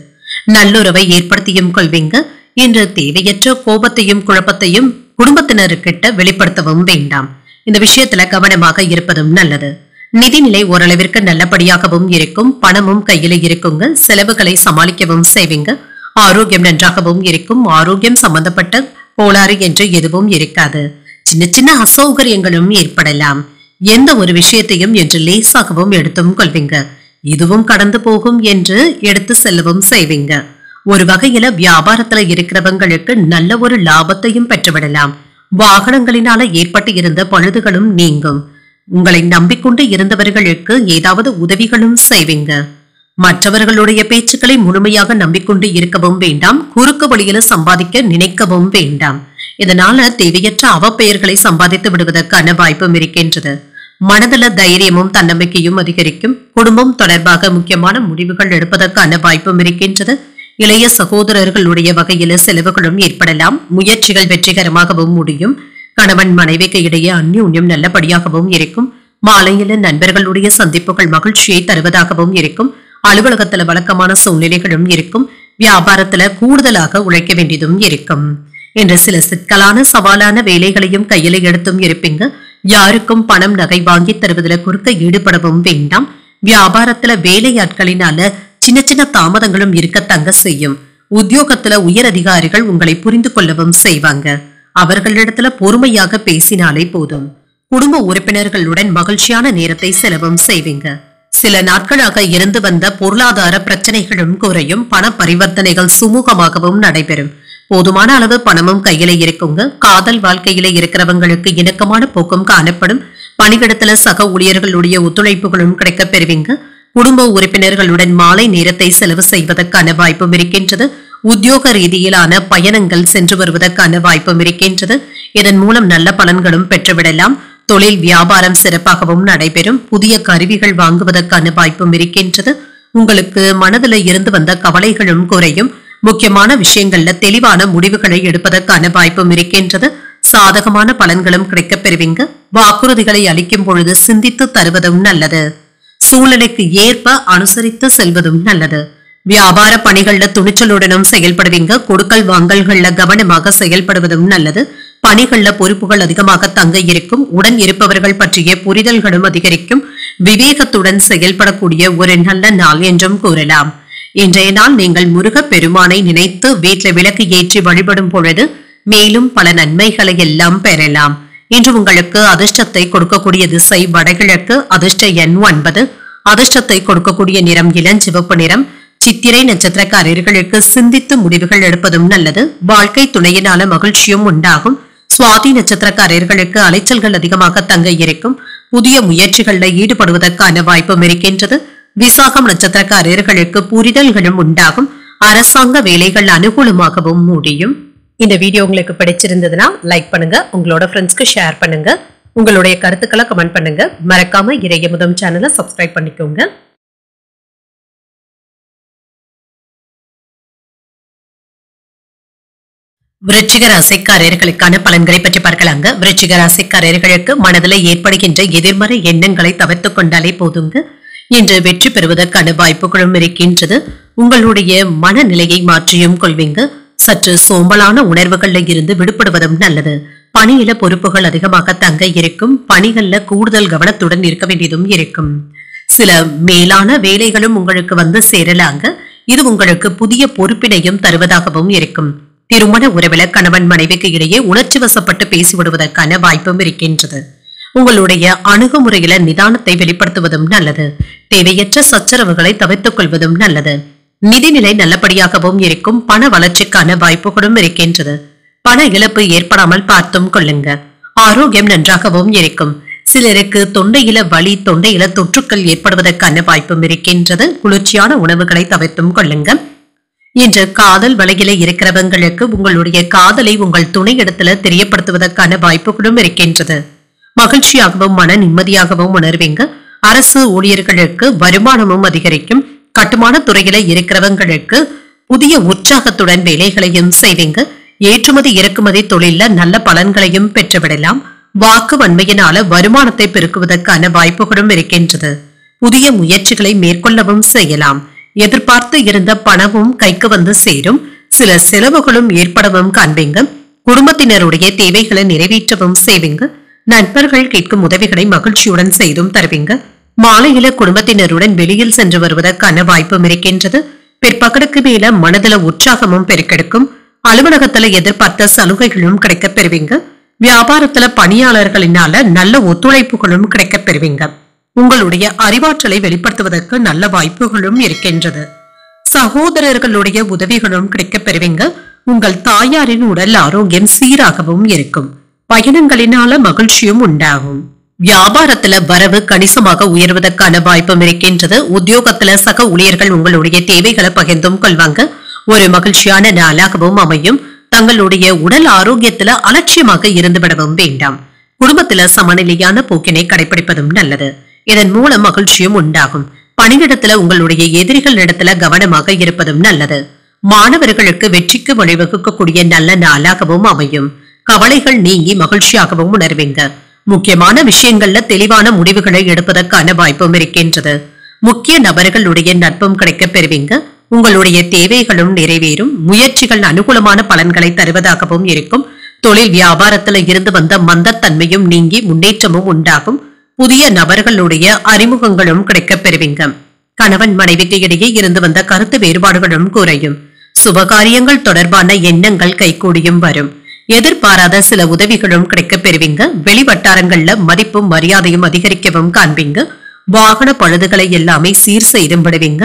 நல்லுறவை ஏற்படுத்தியும் கொள்வீங்க. இன்று தேவையற்ற கோபத்தையும் குழப்பத்தையும் குடும்பத்தினருக்கிட்ட வெளிப்படுத்தவும் வேண்டாம். இந்த விஷயத்துல கவனமாக இருப்பதும் நல்லது. நிதிநிலை ஓரளவிற்கு நல்லபடியாகவும் இருக்கும். பணமும் கையில இருக்குங்க. செலவுகளை சமாளிக்கவும் செய்வீங்க. ஆரோக்கியம் நன்றாகவும் இருக்கும். ஆரோக்கியம் சம்பந்தப்பட்ட கோளாறு என்று எதுவும் இருக்காது. சின்ன சின்ன அசௌகரியங்களும் ஏற்படலாம். எந்த ஒரு விஷயத்தையும் என்று லேசாகவும் எடுத்தும் கொள்வீங்க. இதுவும் கடந்து போகும் என்று எடுத்து செல்லவும் செய்வீங்க. ஒரு வகையில வியாபாரத்துல இருக்கிறவங்களுக்கு நல்ல ஒரு லாபத்தையும் பெற்றுவிடலாம். வாகனங்களினால ஏற்பட்டு இருந்த பழுதுகளும் நீங்கும். உங்களை நம்பிக்கொண்டு இருந்தவர்களுக்கு ஏதாவது உதவிகளும் செய்வீங்க. மற்றவர்களுடைய பேச்சுக்களை முழுமையாக நம்பிக்கொண்டு இருக்கவும் வேண்டாம். குறுக்கு வழியில சம்பாதிக்க நினைக்கவும் வேண்டாம். இதனால தேவையற்ற அவப்பெயர்களை சம்பாதித்து விடுவதற்கான வாய்ப்பும் இருக்கின்றது. மனதில தைரியமும் தன்னம்பிக்கையும் அதிகரிக்கும். குடும்பம் தொடர்பாக முக்கியமான முடிவுகள் எடுப்பதற்கான வாய்ப்பும் இருக்கின்றது. இளைய சகோதரர்களுடைய வகையில செலவுகளும் ஏற்படலாம். முயற்சிகள் வெற்றிகரமாகவும் முடியும். கணவன் மனைவிக்கு இடையே அந்யோன்யம் நல்லபடியாகவும் இருக்கும். மாலையில நண்பர்களுடைய சந்திப்புகள் மகிழ்ச்சியை தருவதாகவும் இருக்கும். அலுவலகத்துல வழக்கமான சூழ்நிலைகளும் இருக்கும். வியாபாரத்துல கூடுதலாக உழைக்க வேண்டியதும் இருக்கும். என்று சில சிக்கலான சவாலான வேலைகளையும் கையில எடுத்தும் இருப்பீங்க. யாருக்கும் பணம் நகை வாங்கி தருவதில் குறுக்க ஈடுபடவும் வேண்டாம். வியாபாரத்துல வேலையாட்களினால சின்ன சின்ன தாமதங்களும் இருக்கத்தங்க செய்யும். உத்தியோகத்துல உயர் அதிகாரிகள் உங்களை புரிந்து கொள்ளவும் செய்வாங்க. அவர்களிடத்துல பொறுமையாக பேசினாலே போதும். குடும்ப உறுப்பினர்களுடன் மகிழ்ச்சியான நேரத்தை செலவும் செய்வீங்க. சில நாட்களாக இருந்து வந்த பொருளாதார பிரச்சனைகளும் குறையும். பண பரிவர்த்தனைகள் சுமூகமாகவும் நடைபெறும். போதுமான அளவு பணமும் கையில இருக்குங்க. காதல் வாழ்க்கையில இருக்கிறவங்களுக்கு இணக்கமான போக்கும் காணப்படும். பணியிடத்துல சக ஊழியர்களுடைய ஒத்துழைப்புகளும் கிடைக்கப் பெறுவீங்க. குடும்ப உறுப்பினர்களுடன் மாலை நேரத்தை செலவு செய்வதற்கான வாய்ப்பும் இருக்கின்றது. உத்தியோக ரீதியிலான பயணங்கள் சென்று வருவதற்கான வாய்ப்பும் இருக்கின்றது. இதன் மூலம் நல்ல பலன்களும் பெற்றுவிடலாம். தொழில் வியாபாரம் சிறப்பாகவும் நடைபெறும். புதிய கருவிகள் வாங்குவதற்கான வாய்ப்பும் இருக்கின்றது. உங்களுக்கு மனதில் இருந்து வந்த கவலைகளும் குறையும். முக்கியமான விஷயங்கள்ல தெளிவான முடிவுகளை எடுப்பதற்கான வாய்ப்பும் இருக்கின்றது. சாதகமான பலன்களும் கிடைக்கப் பெறுவீங்க. வாக்குறுதிகளை அளிக்கும் பொழுது சிந்தித்து தருவதும் நல்லது. சூழ்நிலைக்கு ஏற்ப அனுசரித்து செல்வதும் நல்லது. வியாபார பணிகள்ல துணிச்சலுடனும் செயல்படுவீங்க. கொடுக்கல் வாங்கல்கள்ல கவனமாக செயல்படுவதும் நல்லது. பணிகள்ல பொறுப்புகள் அதிகமாக தங்க இருக்கும். உடன் இருப்பவர்கள் பற்றிய புரிதல்களும் அதிகரிக்கும். விவேகத்துடன் செயல்படக்கூடிய ஒரு நல்ல நாள் என்றும் கூறலாம். இன்றைய நாள் நீங்கள் முருகப் பெருமானை நினைத்து வீட்டில் விளக்கு ஏற்றி வழிபடும் பொழுது மேலும் பல நன்மைகளை எல்லாம் பெறலாம். இன்று உங்களுக்கு அதிர்ஷ்டத்தை கொடுக்கக்கூடிய திசை வடகிழக்கு. அதிர்ஷ்ட எண் 9. அதிர்ஷ்டத்தை கொடுக்கக்கூடிய நிறம் இளஞ்சிவப்பு நிறம். சித்திரை நட்சத்திரக்காரர்களுக்கு சிந்தித்து முடிவுகள் எடுப்பதும் நல்லது. வாழ்க்கை துணையினால மகிழ்ச்சியும் உண்டாகும். சுவாதி நட்சத்திரக்காரர்களுக்கு அலைச்சல்கள் அதிகமாக தங்க இருக்கும். புதிய முயற்சிகளில் ஈடுபடுவதற்கான வாய்ப்பும் இருக்கின்றது. விசாகம் நட்சத்திரக்காரர்களுக்கு புரிதல்களும் உண்டாகும். அரசாங்க வேலைகள் அனுகூலமாகவும் முடியும். இந்த வீடியோ உங்களுக்கு பிடிச்சிருந்ததுன்னா லைக் பண்ணுங்க, உங்களோட ஃப்ரெண்ட்ஸ்க்கு ஷேர் பண்ணுங்க, உங்களுடைய கருத்துக்களை கமெண்ட் பண்ணுங்க. மறக்காம இறையமுதம் சேனலை சப்ஸ்கிரைப் பண்ணிக்கோங்க. விருச்சிக ராசிக்காரர்களுக்கான பலன்களை பற்றி பார்க்கலாங்க. விருச்சிக ராசிக்காரர்களுக்கு மனதில் ஏற்படுகின்ற எதிர்மறை எண்ணங்களை தவிர்த்துக் கொண்டாலே போதுங்க. இன்று வெற்றி பெறுவதற்கான வாய்ப்புகளும் இருக்கின்றது. உங்களுடைய மனநிலையை மாற்றியும் கொள்வீங்க. சற்று சோம்பலான உணர்வுகள்ல இருந்து விடுபடுவதும் நல்லது. பணியில பொறுப்புகள் அதிகமாக தங்க இருக்கும். பணிகள்ல கூடுதல் கவனத்துடன் இருக்க வேண்டியதும் இருக்கும். சில மேலான வேலைகளும் உங்களுக்கு வந்து சேரலாங்க. இது உங்களுக்கு புதிய பொறுப்பினையும் தருவதாகவும் இருக்கும். திருமண உறவுல கணவன் மனைவிக்கு இடையே உணர்ச்சி வசப்பட்டு பேசிவிடுவதற்கான வாய்ப்பும் இருக்கின்றது. உங்களுடைய அணுகுமுறையில நிதானத்தை வெளிப்படுத்துவதும் நல்லது. தேவையற்ற சச்சரவுகளை தவிர்த்துக் கொள்வதும் நல்லது. நிதிநிலை நல்லபடியாகவும் இருக்கும். பண வளர்ச்சிக்கான வாய்ப்புகளும் இருக்கின்றது. பண இழப்பு ஏற்படாமல் பார்த்தும் கொள்ளுங்க. ஆரோக்கியம் நன்றாகவும் இருக்கும். சிலருக்கு தொண்டையில வலி, தொண்டையில தொற்றுக்கள் ஏற்படுவதற்கான வாய்ப்பும் இருக்கின்றது. குளிர்ச்சியான உணவுகளை தவிர்த்தும் கொள்ளுங்க. இன்று காதல் வலையில இருக்கிறவங்களுக்கு உங்களுடைய காதலை உங்கள் துணை இடத்துல தெரியப்படுத்துவதற்கான வாய்ப்புகளும் இருக்கின்றது. மகிழ்ச்சியாகவும் மன நிம்மதியாகவும் உணர்வீங்க. அரசு ஊழியர்களுக்கு வருமானமும் அதிகரிக்கும். கட்டுமான துறையில இருக்கிறவங்களுக்கு புதிய உற்சாகத்துடன் வேலைகளையும் செய்வீங்க. ஏற்றுமதி இறக்குமதி தொழில நல்ல பலன்களையும் பெற்றுவிடலாம். வாக்கு வன்மையினால வருமானத்தை பெருக்குவதற்கான வாய்ப்புகளும் இருக்கின்றது. புதிய முயற்சிகளை மேற்கொள்ளவும் செய்யலாம். எதிர்பார்த்து இருந்த பணமும் கைக்கு வந்து சேரும். சில செலவுகளும் ஏற்படவும் காண்பீங்க. குடும்பத்தினருடைய தேவைகளை நிறைவேற்றவும் செய்வீங்க. நண்பர்கள் கேட்கும் உதவிகளை மகிழ்ச்சியுடன் செய்தும் தருவீங்க. மாலையில குடும்பத்தினருடன் வெளியில் சென்று வருவதற்கான வாய்ப்பும் இருக்கின்றது. பிற்பகலுக்கு மேல மனதில உற்சாகமும் பெருக்கெடுக்கும். அலுவலகத்துல எதிர்பார்த்த சலுகைகளும் கிடைக்கப் பெறுவீங்க. வியாபாரத்துல பணியாளர்களினால நல்ல ஒத்துழைப்புகளும் கிடைக்கப் பெறுவீங்க. உங்களுடைய அறிவாற்றலை வெளிப்படுத்துவதற்கு நல்ல வாய்ப்புகளும் இருக்கின்றது. சகோதரர்களுடைய உதவிகளும் கிடைக்கப் பெறுவீங்க. உங்கள் தாயாரின் உடல் ஆரோக்கியம் சீராகவும் இருக்கும். பயணங்களினால மகிழ்ச்சியும் உண்டாகும். வியாபாரத்துல வரவு கணிசமாக உயர்வதற்கான வாய்ப்பும் இருக்கின்றது. உத்தியோகத்துல சக ஊழியர்கள் உங்களுடைய தேவைகளை பகிர்ந்தும் கொள்வாங்க. ஒரு மகிழ்ச்சியான நாளாகவும் அமையும். தங்களுடைய உடல் ஆரோக்கியத்துல அலட்சியமாக இருந்துவிடவும் வேண்டாம். குடும்பத்துல சமநிலையான போக்கினை கடைபிடிப்பதும் நல்லது. இதன் மூலம் மகிழ்ச்சியும் உண்டாகும். பணியிடத்துல உங்களுடைய எதிரிகள் இடத்துல கவனமாக இருப்பதும் நல்லது. மாணவர்களுக்கு வெற்றிக்கு வழிவகுக்கக்கூடிய நல்ல நாளாகவும் அமையும். கவலைகள் நீங்கி மகிழ்ச்சியாகவும் உணர்வீங்க. முக்கியமான விஷயங்கள்ல தெளிவான முடிவுகளை எடுப்பதற்கான வாய்ப்பும் இருக்கின்றது. முக்கிய நபர்களுடைய நட்பும் கிடைக்கப் பெறுவீங்க. உங்களுடைய தேவைகளும் நிறைவேறும். முயற்சிகள் அனுகூலமான பலன்களை தருவதாகவும் இருக்கும். தொழில் வியாபாரத்துல இருந்து வந்த மந்தத்தன்மையும் நீங்கி முன்னேற்றமும் உண்டாகும். புதிய நபர்களுடைய அறிமுகங்களும் கிடைக்கப் பெறுவீங்க. கணவன் மனைவிக்கு இடையே இருந்து வந்த கருத்து வேறுபாடுகளும் குறையும். சுபகாரியங்கள் தொடர்பான எண்ணங்கள் கைகூடியும் வரும். எதிர்பாராத சில உதவிகளும் கிடைக்கப் பெறுவீங்க. வெளிவட்டாரங்கள்ல மதிப்பும் மரியாதையும் அதிகரிக்கவும் காண்பீங்க. வாகன பழுதுகளை எல்லாமே சீர் செய்தும் விடுவீங்க.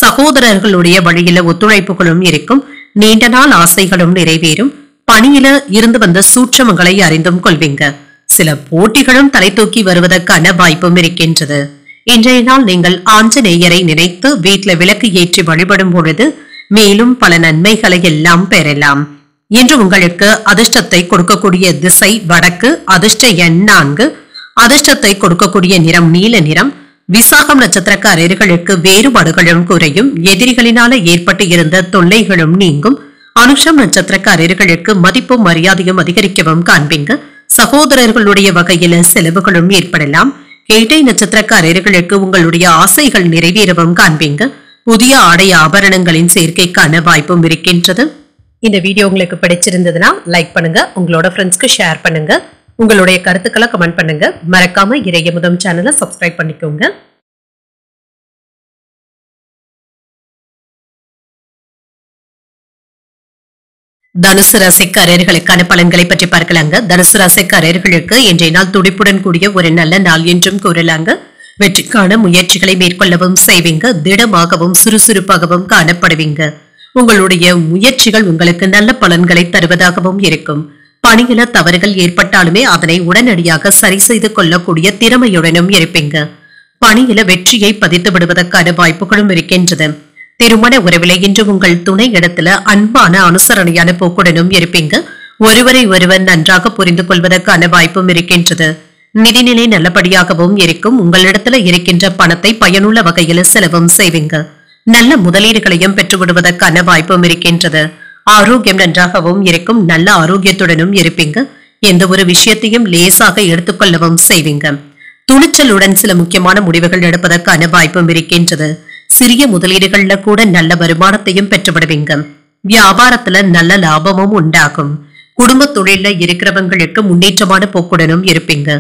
சகோதரர்களுடைய வழியில ஒத்துழைப்புகளும் இருக்கும். நீண்ட நாள் ஆசைகளும் நிறைவேறும். பணியில இருந்து வந்த சூட்சமங்களை அறிந்தும் கொள்வீங்க. சில போட்டிகளும் தலை தூக்கி வருவதற்கான வாய்ப்பும் இருக்கின்றது. இன்றைய நாள் நீங்கள் ஆஞ்சநேயரை நினைத்து வீட்டுல விளக்கு ஏற்றி வழிபடும் பொழுது மேலும் பல நன்மைகளை எல்லாம் பெறலாம். இன்று உங்களுக்கு அதிர்ஷ்டத்தை கொடுக்கக்கூடிய திசை வடக்கு. அதிர்ஷ்ட எண் 4. அதிர்ஷ்டத்தை கொடுக்கக்கூடிய நிறம் நீல நிறம். விசாகம் நட்சத்திரக்காரர்களுக்கு வேறுபாடுகளும் குறையும். எதிரிகளினால ஏற்பட்டு இருந்த தொல்லைகளும் நீங்கும். அனுஷம் நட்சத்திரக்காரர்களுக்கு மதிப்பும் மரியாதையும் அதிகரிக்கவும் காண்பீங்க. சகோதரர்களுடைய வகையில செலவுகளும் ஏற்படலாம். கேட்டை நட்சத்திரக்காரர்களுக்கு உங்களுடைய ஆசைகள் நிறைவேறவும் காண்பீங்க. புதிய ஆடை ஆபரணங்களின் சேர்க்கைக்கான வாய்ப்பும் இருக்கின்றது. இந்த வீடியோ உங்களுக்கு பிடிச்சிருந்ததுன்னா லைக் பண்ணுங்க, உங்களோட ஃப்ரெண்ட்ஸ்க்கு ஷேர் பண்ணுங்க, உங்களுடைய கருத்துக்களை கமெண்ட் பண்ணுங்க. மறக்காம இறையமுதம் சேனலை சப்ஸ்கிரைப் பண்ணிக்கோங்க. தனுசு ராசிக்காரர்களுக்கான பலன்களை பற்றி பார்க்கலாங்க. தனுசு ராசிக்காரர்களுக்கு இன்றைய நாள் துடிப்புடன் கூடிய ஒரு நல்ல நாள் என்றும் கூறலாங்க. வெற்றிக்கான முயற்சிகளை மேற்கொள்ளவும் செய்வீங்க. திடமாகவும் சுறுசுறுப்பாகவும் காணப்படுவீங்க. உங்களுடைய முயற்சிகள் உங்களுக்கு நல்ல பலன்களை தருவதாகவும் இருக்கும். பணியில தவறுகள் ஏற்பட்டாலுமே அதனை உடனடியாக சரி செய்து கொள்ளக்கூடிய திறமையுடனும் இருப்பீங்க. பணியில வெற்றியை பதித்து விடுவதற்கான வாய்ப்புகளும் இருக்கின்றது. திருமண உறவிலே இன்று உங்கள் துணை இடத்துல அன்பான அனுசரணையான போக்குடனும் இருப்பீங்க. ஒருவரை ஒருவர் நன்றாக புரிந்து கொள்வதற்கான வாய்ப்பும் இருக்கின்றது. நிதிநிலை நல்லபடியாகவும் இருக்கும். உங்களிடத்துல இருக்கின்ற பணத்தை பயனுள்ள வகையில் செலவும் செய்வீங்க. நல்ல முதலீடுகளையும் பெற்றுவிடுவதற்கான வாய்ப்பும் இருக்கின்றது. ஆரோக்கியம் நன்றாகவும் இருக்கும். நல்ல ஆரோக்கியத்துடனும் இருப்பீங்க. எந்த ஒரு விஷயத்தையும் லேசாக எடுத்துக்கொள்ளவும் செய்வீங்க. துணிச்சலுடன் சில முக்கியமான முடிவுகள் எடுப்பதற்கான வாய்ப்பும் இருக்கின்றது. சிறிய முதலீடுகள்ல கூட நல்ல வருமானத்தையும் பெற்றுவிடுவீங்க. வியாபாரத்துல நல்ல லாபமும் உண்டாகும். குடும்ப தொழில இருக்கிறவங்களுக்கு முன்னேற்றமான போக்குடனும் இருப்பீங்க.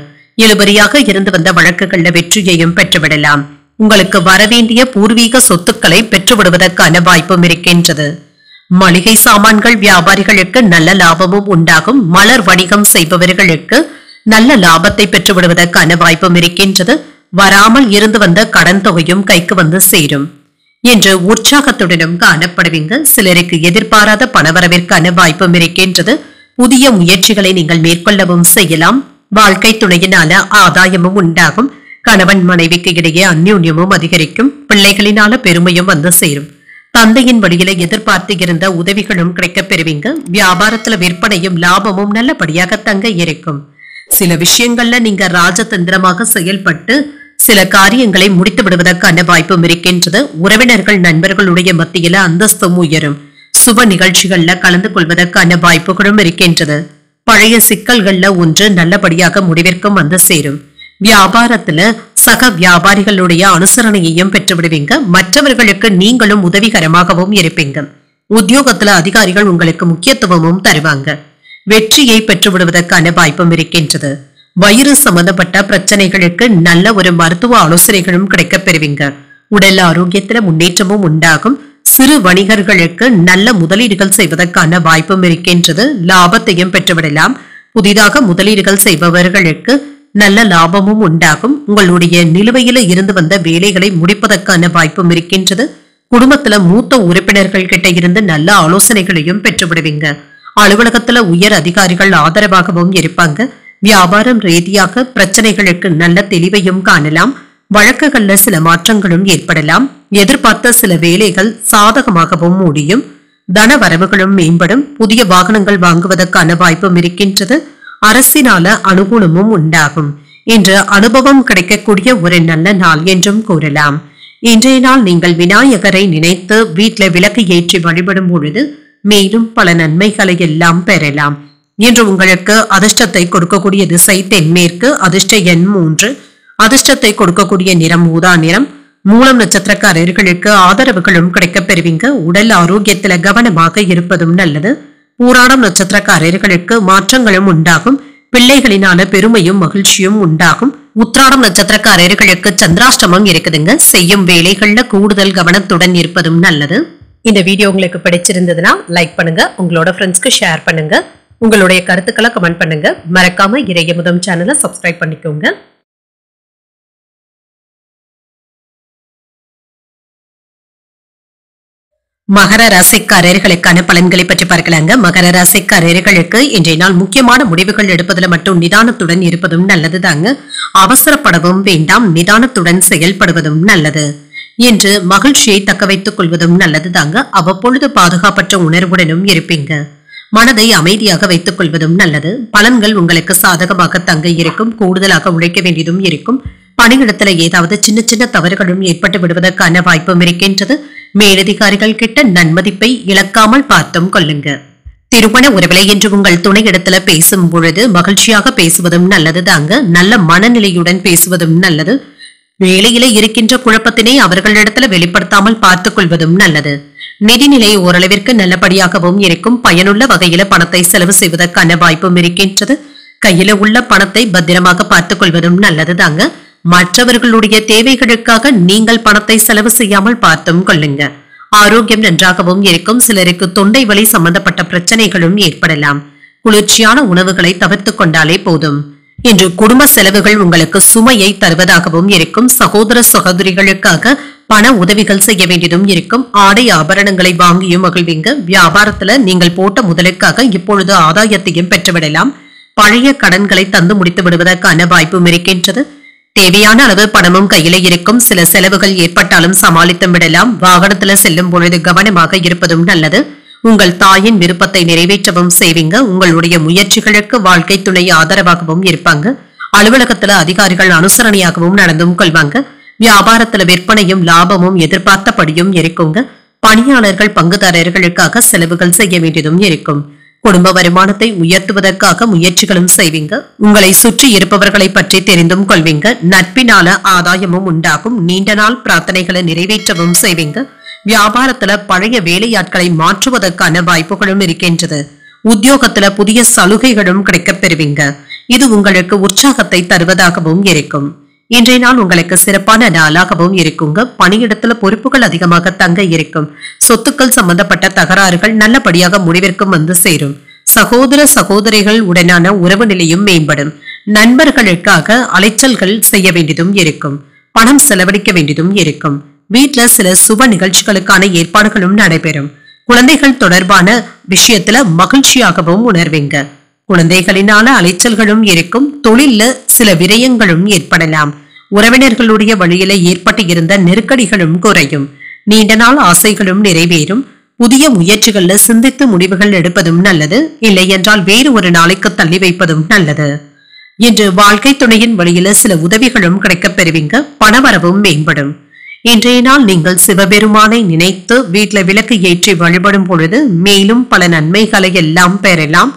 இழுபறியாக இருந்து வந்த வழக்குகள்ல வெற்றியையும் பெற்றுவிடலாம். உங்களுக்கு வரவேண்டிய பூர்வீக சொத்துக்களை பெற்றுவிடுவதற்கான வாய்ப்பும் இருக்கின்றது. மளிகை சாமான்கள் வியாபாரிகளுக்கு நல்ல லாபமும் உண்டாகும். மலர் வணிகம் செய்பவர்களுக்கு நல்ல லாபத்தை பெற்றுவிடுவதற்கான வாய்ப்பும் இருக்கின்றது. வராமல் இருந்து வந்த கடன் தொகையும் கைக்கு வந்து சேரும் என்று உற்சாகத்துடனும் காணப்படுவீங்க. சிலருக்கு எதிர்பாராத பணவரவிற்கான வாய்ப்பும் இருக்கின்றது. புதிய முயற்சிகளை நீங்கள் மேற்கொள்ளவும் செய்யலாம். வாழ்க்கை துணையினால ஆதாயமும் உண்டாகும். கணவன் மனைவிக்கு இடையே அந்யோன்யமும் அதிகரிக்கும். பிள்ளைகளினால பெருமையும் வந்து சேரும். தந்தையின் வழியில எதிர்பார்த்து இருந்த உதவிகளும் கிடைக்கப் பெறுவீங்க. வியாபாரத்துல விற்பனையும் லாபமும் நல்லபடியாக தங்க இருக்கும். சில விஷயங்கள்ல நீங்க ராஜதந்திரமாக செயல்பட்டு சில காரியங்களை முடித்து விடுவதற்கான வாய்ப்பும் இருக்கின்றது. உறவினர்கள் நண்பர்களுடைய மத்தியில அந்தஸ்தும் உயரும். சுப நிகழ்ச்சிகள்ல கலந்து கொள்வதற்கான வாய்ப்புகளும் இருக்கின்றது. பழைய சிக்கல்கள்ல ஒன்று நல்லபடியாக முடிவிற்கும் வந்து சேரும். வியாபாரத்துல சக வியாபாரிகளுடைய அனுசரணையையும் பெற்றுவிடுவீங்க. மற்றவர்களுக்கு நீங்களும் உதவிகரமாகவும் இருப்பீங்க. உத்தியோகத்துல அதிகாரிகள் உங்களுக்கு முக்கியத்துவமும் தருவாங்க. வெற்றியை பெற்றுவிடுவதற்கான வாய்ப்பும் இருக்கின்றது. வயிறு சம்பந்தப்பட்ட பிரச்சனைகளுக்கு நல்ல ஒரு மருத்துவ ஆலோசனைகளும் கிடைக்கப் பெறுவீங்க. உடல் ஆரோக்கியத்துல முன்னேற்றமும் உண்டாகும். சிறு வணிகர்களுக்கு நல்ல முதலீடுகள் செய்வதற்கான வாய்ப்பும் இருக்கின்றது. லாபத்தையும் பெற்றுவிடலாம். புதிதாக முதலீடுகள் செய்பவர்களுக்கு நல்ல லாபமும் உண்டாகும். உங்களுடைய நிலுவையில இருந்து வந்த வேலைகளை முடிப்பதற்கான வாய்ப்பும் இருக்கின்றது. குடும்பத்துல மூத்த உறுப்பினர்கள் கிட்ட இருந்து நல்ல ஆலோசனைகளையும் பெற்றுவிடுவீங்க. அலுவலகத்துல உயர் அதிகாரிகள் ஆதரவாகவும் இருப்பாங்க. வியாபாரம் ரீதியாக பிரச்சனைகளுக்கு நல்ல தெளிவையும் காணலாம். வழக்குகள்ல சில மாற்றங்களும் ஏற்படலாம். எதிர்பார்த்த சில வேலைகள் சாதகமாகவும் முடியும். தன வரவுகளும் மேம்படும். புதிய வாகனங்கள் வாங்குவதற்கான வாய்ப்பும் இருக்கின்றது. அரசினால அனுகூலமும் உண்டாகும். இன்று அனுபவம் கிடைக்கக்கூடிய ஒரு நல்ல நாள் என்றும் கூறலாம். இன்றைய நாள் நீங்கள் விநாயகரை நினைத்து வீட்டில விளக்கு ஏற்றி வழிபடும் பொழுது மேலும் பல நன்மைகளை எல்லாம் பெறலாம். இன்று உங்களுக்கு அதிர்ஷ்டத்தை கொடுக்கக்கூடிய திசை தென்மேற்கு. அதிர்ஷ்ட எண் 3. அதிர்ஷ்டத்தை கொடுக்கக்கூடிய நிறம் ஊதா நிறம். மூலம் நட்சத்திரக்காரர்களுக்கு ஆதரவுகளும் கிடைக்கப் பெறுவீங்க. உடல் ஆரோக்கியத்துல கவனமாக இருப்பதும் நல்லது. பூராடம் நட்சத்திரக்காரர்களுக்கு மாற்றங்களும் உண்டாகும். பிள்ளைகளினால பெருமையும் மகிழ்ச்சியும் உண்டாகும். உத்திராடம் நட்சத்திரக்காரர்களுக்கு சந்திராஷ்டமம் இருக்குதுங்க. செய்யும் வேலைகள்ல கூடுதல் கவனத்துடன் இருப்பதும் நல்லது. இந்த வீடியோ உங்களுக்கு பிடிச்சிருந்ததுன்னா லைக் பண்ணுங்க, உங்களோட ஃப்ரெண்ட்ஸ்க்கு ஷேர் பண்ணுங்க, உங்களுடைய கருத்துக்களை கமெண்ட் பண்ணுங்க. மறக்காம இறையமுதம் சேனலை சப்ஸ்கிரைப் பண்ணிக்கோங்க. மகர ராசிக்காரர்களுக்கான பலன்களை பற்றி பார்க்கலாங்க. மகர ராசிக்காரர்களுக்கு இன்றைய நாள் முக்கியமான முடிவுகள் எடுப்பதில் மட்டும் நிதானத்துடன் இருப்பதும் நல்லது தாங்க. அவசரப்படவும் வேண்டாம். நிதானத்துடன் செயல்படுவதும் நல்லது. என்று மகிழ்ச்சியை தக்க வைத்துக் கொள்வதும் நல்லது தாங்க. அவ்வப்பொழுது பாதுகாப்பற்ற உணர்வுடனும் இருப்பீங்க. மனதை அமைதியாக வைத்துக் கொள்வதும் நல்லது. பலன்கள் உங்களுக்கு சாதகமாக தங்க இருக்கும். கூடுதலாக உழைக்க வேண்டியதும் இருக்கும். பணியிடத்துல ஏதாவது சின்ன சின்ன தவறுகளும் ஏற்பட்டு விடுவதற்கான வாய்ப்பும் இருக்கின்றது. மேலதிகாரிகள் கிட்ட நன்மதிப்பை இழக்காமல் பார்த்தும் கொள்ளுங்க. திருமண உறவிலை என்று உங்கள் துணையிடத்துல பேசும் பொழுது மகிழ்ச்சியாக பேசுவதும் நல்லது தாங்க. நல்ல மனநிலையுடன் பேசுவதும் நல்லது. வேலையில இருக்கின்ற குழப்பத்தினை அவர்களிடத்துல வெளிப்படுத்தாமல் பார்த்துக் கொள்வதும் நல்லது. நிதிநிலை ஓரளவிற்கு நல்லபடியாகவும் இருக்கும். பயனுள்ள வகையில பணத்தை செலவு செய்வதற்கான வாய்ப்பும் இருக்கின்றது. கையில உள்ள பணத்தை பத்திரமாக பார்த்துக் கொள்வதும் நல்லது தாங்க. மற்றவர்களுடைய தேவைகளுக்காக நீங்கள் பணத்தை செலவு செய்யாமல் பார்த்தும் கொள்ளுங்க. ஆரோக்கியம் நன்றாகவும் இருக்கும். சிலருக்கு தொண்டை வலி சம்பந்தப்பட்ட பிரச்சனைகளும் ஏற்படலாம். குளிர்ச்சியான உணவுகளை தவிர்த்து கொண்டாலே போதும். இன்று குடும்ப செலவுகள் உங்களுக்கு சுமையை தருவதாகவும் இருக்கும். சகோதர சகோதரிகளுக்காக பண உதவிகள் செய்ய வேண்டியதும் இருக்கும். ஆடை ஆபரணங்களை வாங்கியும் மகிழ்வீங்க. வியாபாரத்துல நீங்கள் போட்ட முதலுக்காக இப்பொழுது ஆதாயத்தையும் பெற்றுவிடலாம். பழைய கடன்களை தந்து முடித்து விடுவதற்கான வாய்ப்பும் இருக்கின்றது. தேவையான அளவு பணமும் கையில இருக்கும். சில செலவுகள் ஏற்பட்டாலும் சமாளித்து விடலாம். வாகனத்துல செல்லும் பொழுது கவனமாக இருப்பதும் நல்லது. உங்கள் தாயின் விருப்பத்தை நிறைவேற்றவும் செய்வீங்க. உங்களுடைய முயற்சிகளுக்கு வாழ்க்கை துணை ஆதரவாகவும் இருப்பாங்க. அலுவலகத்துல அதிகாரிகள் அனுசரணையாகவும் நடந்தும் கொள்வாங்க. வியாபாரத்துல விற்பனையும் லாபமும் எதிர்பார்த்தபடியும் இருக்குங்க. பணியாளர்கள் பங்குதாரர்களுக்காக செலவுகள் செய்ய வேண்டியதும் இருக்கும். குடும்ப வருமானத்தை உயர்த்துவதற்காக முயற்சிகளும் செய்வீங்க. உங்களை சுற்றி இருப்பவர்களை பற்றி தெரிந்தும் கொள்வீங்க. நட்பினால ஆதாயமும் உண்டாகும். நீண்ட நாள் பிரார்த்தனைகளை நிறைவேற்றவும் செய்வீங்க. வியாபாரத்துல பழைய வேலையாட்களை மாற்றுவதற்கான வாய்ப்புகளும் இருக்கின்றது. உத்தியோகத்துல புதிய சலுகைகளும் கிடைக்கப் பெறுவீங்க. இது உங்களுக்கு உற்சாகத்தை தருவதாகவும் இருக்கும். இன்றைய நாள் உங்களுக்கு சிறப்பான நாளாகவும் இருக்குங்க. பணியிடத்துல பொறுப்புகள் அதிகமாக தங்க இருக்கும். சொத்துக்கள் சம்பந்தப்பட்ட தகராறுகள் நல்லபடியாக முடிவிற்கும் வந்து சேரும். சகோதர சகோதரிகள் உடனான உறவு நிலையும் மேம்படும். நண்பர்களுக்காக அலைச்சல்கள் செய்ய வேண்டியதும் இருக்கும். பணம் செலவழிக்க வேண்டியதும் இருக்கும். வீட்டுல சில சுப நிகழ்ச்சிகளுக்கான ஏற்பாடுகளும் நடைபெறும். குழந்தைகள் தொடர்பான விஷயத்துல மகிழ்ச்சியாகவும் உணர்வீங்க. குழந்தைகளினால அலைச்சல்களும் இருக்கும். தொழில்ல சில விரயங்களும் ஏற்படலாம். உறவினர்களுடைய வழியில ஏற்பட்டு இருந்த நெருக்கடிகளும் குறையும். நீண்ட நாள் ஆசைகளும் நிறைவேறும். புதிய முயற்சிகள்ல சிந்தித்து முடிவுகள் எடுப்பதும் நல்லது. இல்லை என்றால் வேறு ஒரு நாளைக்கு தள்ளி வைப்பதும் நல்லது. இன்று வாழ்க்கை துணையின் வழியில சில உதவிகளும் கிடைக்கப் பெறுவீங்க. பணவரவும் மேம்படும். இன்றைய நாள் நீங்கள் சிவபெருமானை நினைத்து வீட்டுல விளக்கு ஏற்றி வழிபடும் பொழுது மேலும் பல நன்மைகளை எல்லாம் பெறலாம்.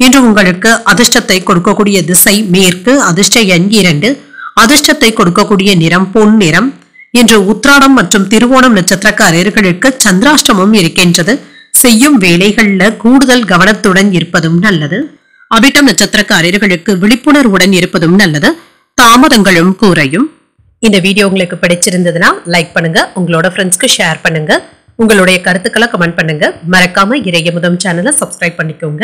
இன்று உங்களுக்கு அதிர்ஷ்டத்தை கொடுக்கக்கூடிய திசை மேற்கு. அதிர்ஷ்ட எண் 2. அதிர்ஷ்டத்தை கொடுக்கக்கூடிய நிறம் பொன் நிறம். இன்று உத்திராடம் மற்றும் திருவோணம் நட்சத்திரக்காரர்களுக்கு சந்திராஷ்டமம் இருக்கின்றது. செய்யும் வேலைகள்ல கூடுதல் கவனத்துடன் இருப்பதும் நல்லது. அவிட்டம் நட்சத்திரக்காரர்களுக்கு விழிப்புணர்வுடன் இருப்பதும் நல்லது. தாமதங்களும் குறையும். இந்த வீடியோ உங்களுக்கு பிடிச்சிருந்ததுன்னா லைக் பண்ணுங்க. உங்களோட ஃப்ரெண்ட்ஸ்க்கு ஷேர் பண்ணுங்க. உங்களுடைய கருத்துக்களை கமெண்ட் பண்ணுங்க. மறக்காம இறையமுதம் சேனலை சப்ஸ்கிரைப் பண்ணிக்கோங்க.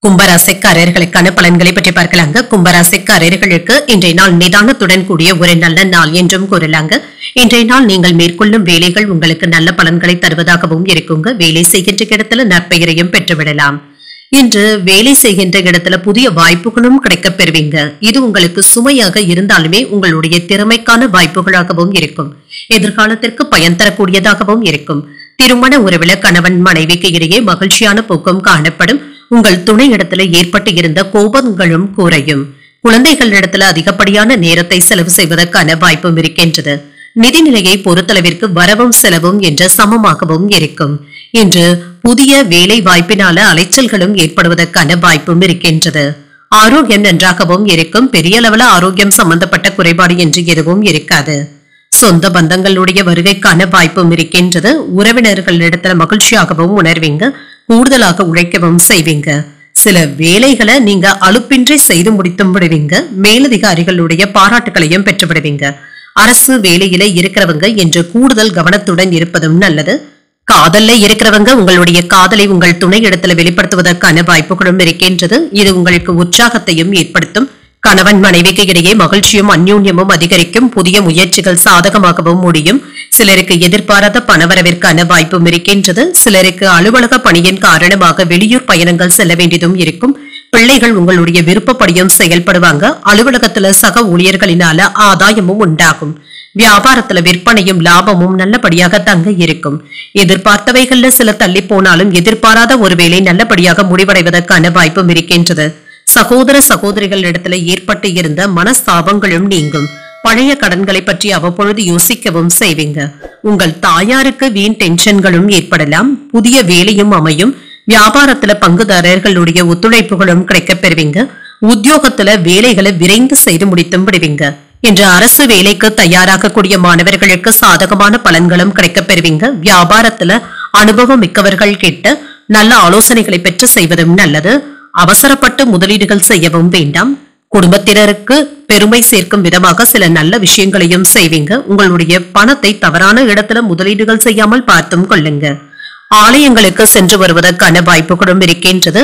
கும்பராசிக்காரர்களுக்கான பலன்களை பற்றி பார்க்கலாங்க. கும்பராசிக்காரர்களுக்கு இன்றைய நாள் நிதானத்துடன் கூடிய ஒரு நல்ல நாள் என்றும் கூறலாங்க. இன்றைய நாள் நீங்கள் மேற்கொள்ளும் வேலைகள் உங்களுக்கு நல்ல பலன்களை தருவதாகவும் இருக்குங்க. வேலை செய்கின்ற இடத்துல நற்பெயரையும் பெற்றுவிடலாம். இன்று வேலை செய்கின்ற இடத்துல புதிய வாய்ப்புகளும் கிடைக்கப் பெறுவீங்க. இது உங்களுக்கு சுமையாக இருந்தாலுமே உங்களுடைய திறமைக்கான வாய்ப்புகளாகவும் இருக்கும். எதிர்காலத்திற்கு பயன் தரக்கூடியதாகவும் இருக்கும். திருமண உறவுல கணவன் மனைவிக்கு இடையே மகிழ்ச்சியான போக்கும் காணப்படும். உங்கள் துணை இடத்துல ஏற்பட்டு இருந்த கோபங்களும் குறையும். குழந்தைகள் இடத்துல அதிகப்படியான நேரத்தை செலவு செய்வதற்கான வாய்ப்பும் இருக்கின்றது. நிதிநிலையை பொறுத்தளவிற்கு வரவும் செலவும் என்ற சமமாகவும் இருக்கும். இன்று புதிய வேலை வாய்ப்பினால அலைச்சல்களும் ஏற்படுவதற்கான வாய்ப்பும் இருக்கின்றது. ஆரோக்கியம் நன்றாகவும் இருக்கும். பெரிய அளவுல ஆரோக்கியம் சம்பந்தப்பட்ட குறைபாடு என்று எதுவும் இருக்காது. சொந்த பந்தங்களுடைய வருகைக்கான வாய்ப்பும் இருக்கின்றது. உறவினர்களிடத்துல மகிழ்ச்சியாகவும் உணர்வீங்க. கூடுதலாக உழைக்கவும் செய்வீங்க. சில வேலைகளை நீங்க அலுப்பின்றி செய்து முடித்தும் விடுவீங்க. மேலதிகாரிகளுடைய பாராட்டுகளையும் பெற்று விடுவீங்க. அரசு வேலையில இருக்கிறவங்க என்று கூடுதல் கவனத்துடன் இருப்பதும் நல்லது. காதல்ல இருக்கிறவங்க உங்களுடைய காதலை உங்கள் துணை இடத்துல வெளிப்படுத்துவதற்கான வாய்ப்புகளும் இருக்கின்றது. இது உங்களுக்கு உற்சாகத்தையும் ஏற்படுத்தும். கணவன் மனைவிக்கு இடையே மகிழ்ச்சியும் அந்யோன்யமும் அதிகரிக்கும். புதிய முயற்சிகள் சாதகமாகவும் முடியும். சிலருக்கு எதிர்பாராத பணவரவிற்கான வாய்ப்பும் இருக்கின்றது. சிலருக்கு அலுவலக பணியின் காரணமாக வெளியூர் பயணங்கள் செல்ல வேண்டியதும் இருக்கும். பிள்ளைகள் உங்களுடைய விருப்பப்படியும் செயல்படுவாங்க. அலுவலகத்துல சக ஊழியர்களினால ஆதாயமும் உண்டாகும். வியாபாரத்துல விற்பனையும் லாபமும் நல்லபடியாக தங்க இருக்கும். எதிர்பார்த்தவைகள்ல சில தள்ளி போனாலும் எதிர்பாராத ஒரு வேலை நல்லபடியாக முடிவடைவதற்கான வாய்ப்பும் இருக்கின்றது. சகோதர சகோதரிகள் இடத்துல ஏற்பட்டு இருந்த மனஸ்தாபங்களும் நீங்கும். பழைய கடன்களை பற்றி அவ்வப்பொழுது யோசிக்கவும் செய்வீங்க. உங்கள் தாயாருக்கு வீண் டென்ஷன்களும் ஏற்படலாம். புதிய வேலையும் அமையும். வியாபாரத்துல பங்குதாரர்களுடைய ஒத்துழைப்புகளும் கிடைக்கப் பெறுவீங்க. உத்தியோகத்துல வேலைகளை விரைந்து செய்து முடித்தும் விடுவீங்க. இன்று அரசு வேலைக்கு தயாராகக்கூடிய மாணவர்களுக்கு சாதகமான பலன்களும் கிடைக்கப் பெறுவீங்க. வியாபாரத்துல அனுபவம் மிக்கவர்கள் கிட்ட நல்ல ஆலோசனைகளை பெற்று செய்வதும் நல்லது. அவசரப்பட்டு முதலீடுகள் செய்யவும் வேண்டாம். குடும்பத்தினருக்கு பெருமை சேர்க்கும் விதமாக சில நல்ல விஷயங்களையும் செய்வீங்க. உங்களுடைய பணத்தை தவறான இடத்துல முதலீடுகள் செய்யாமல் பார்த்தும் கொள்ளுங்க. ஆலயங்களுக்கு சென்று வருவதற்கான வாய்ப்புகளும் இருக்கின்றது.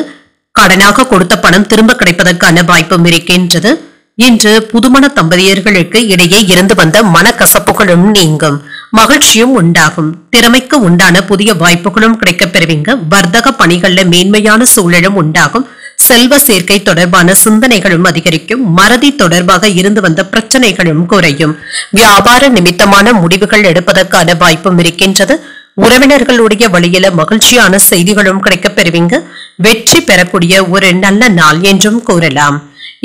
கடனாக கொடுத்த பணம் திரும்ப கிடைப்பதற்கான வாய்ப்பும் இருக்கின்றது. இன்று புதுமண தம்பதியர்களுக்கு இடையே இருந்து வந்த மனக்கசப்புகளும் நீங்கும். மகிழ்ச்சியும் உண்டாகும். திறமைக்கு உண்டான புதிய வாய்ப்புகளும் கிடைக்கப் பெறுவீங்க. வர்த்தக பணிகள்ல மேன்மையான சூழலும் உண்டாகும். செல்வ சேர்க்கை தொடர்பான சிந்தனைகளும் அதிகரிக்கும். மறதி தொடர்பாக இருந்து வந்த பிரச்சனைகளும் குறையும். வியாபார நிமித்தமான முடிவுகள் எடுப்பதற்கான வாய்ப்பும் இருக்கின்றது. உறவினர்களுடைய வழியில மகிழ்ச்சியான செய்திகளும் கிடைக்கப் பெறுவீங்க. வெற்றி பெறக்கூடிய ஒரு நல்ல நாள் என்றும் கூறலாம்.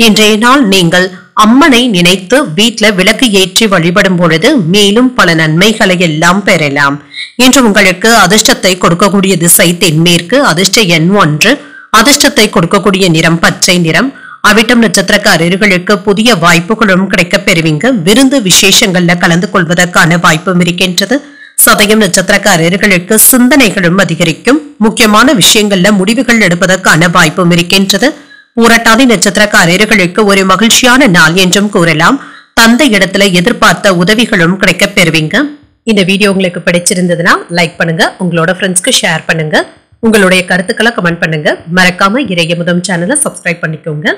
இன்றைய நாள் நீங்கள் அம்மனை நினைத்து வீட்ல விளக்கு ஏற்றி வழிபடும் பொழுது மேலும் பல நன்மைகளை எல்லாம் பெறலாம். இன்று உங்களுக்கு அதிர்ஷ்டத்தை கொடுக்கக்கூடிய திசை தென்மேற்கு. அதிர்ஷ்ட எண் 1. அதிர்ஷ்டத்தை கொடுக்கக்கூடிய நிறம் பச்சை நிறம். அவிட்டம் நட்சத்திரக்காரர்களுக்கு புதிய வாய்ப்புகளும் கிடைக்கப் பெறுவீங்க. விருந்து விசேஷங்கள்ல கலந்து கொள்வதற்கான வாய்ப்பும் இருக்கின்றது. சதயம் நட்சத்திரக்காரர்களுக்கு சிந்தனைகளும் அதிகரிக்கும். முக்கியமான விஷயங்கள்ல முடிவுகள் எடுப்பதற்கான வாய்ப்பும் இருக்கின்றது. பூரட்டாதி நட்சத்திரக்காரர்களுக்கு ஒரு மகிழ்ச்சியான நாள் என்றும் கூறலாம். தந்தை இடத்துல எதிர்பார்த்த உதவிகளும் கிடைக்கப் பெறுவீங்க. இந்த வீடியோ உங்களுக்கு பிடிச்சிருந்ததுன்னா லைக் பண்ணுங்க. உங்களோட ஃப்ரெண்ட்ஸ்க்கு ஷேர் பண்ணுங்க. உங்களுடைய கருத்துக்களை கமெண்ட் பண்ணுங்க. மறக்காம இறையமுதம் சேனலை சப்ஸ்கிரைப் பண்ணிக்கோங்க.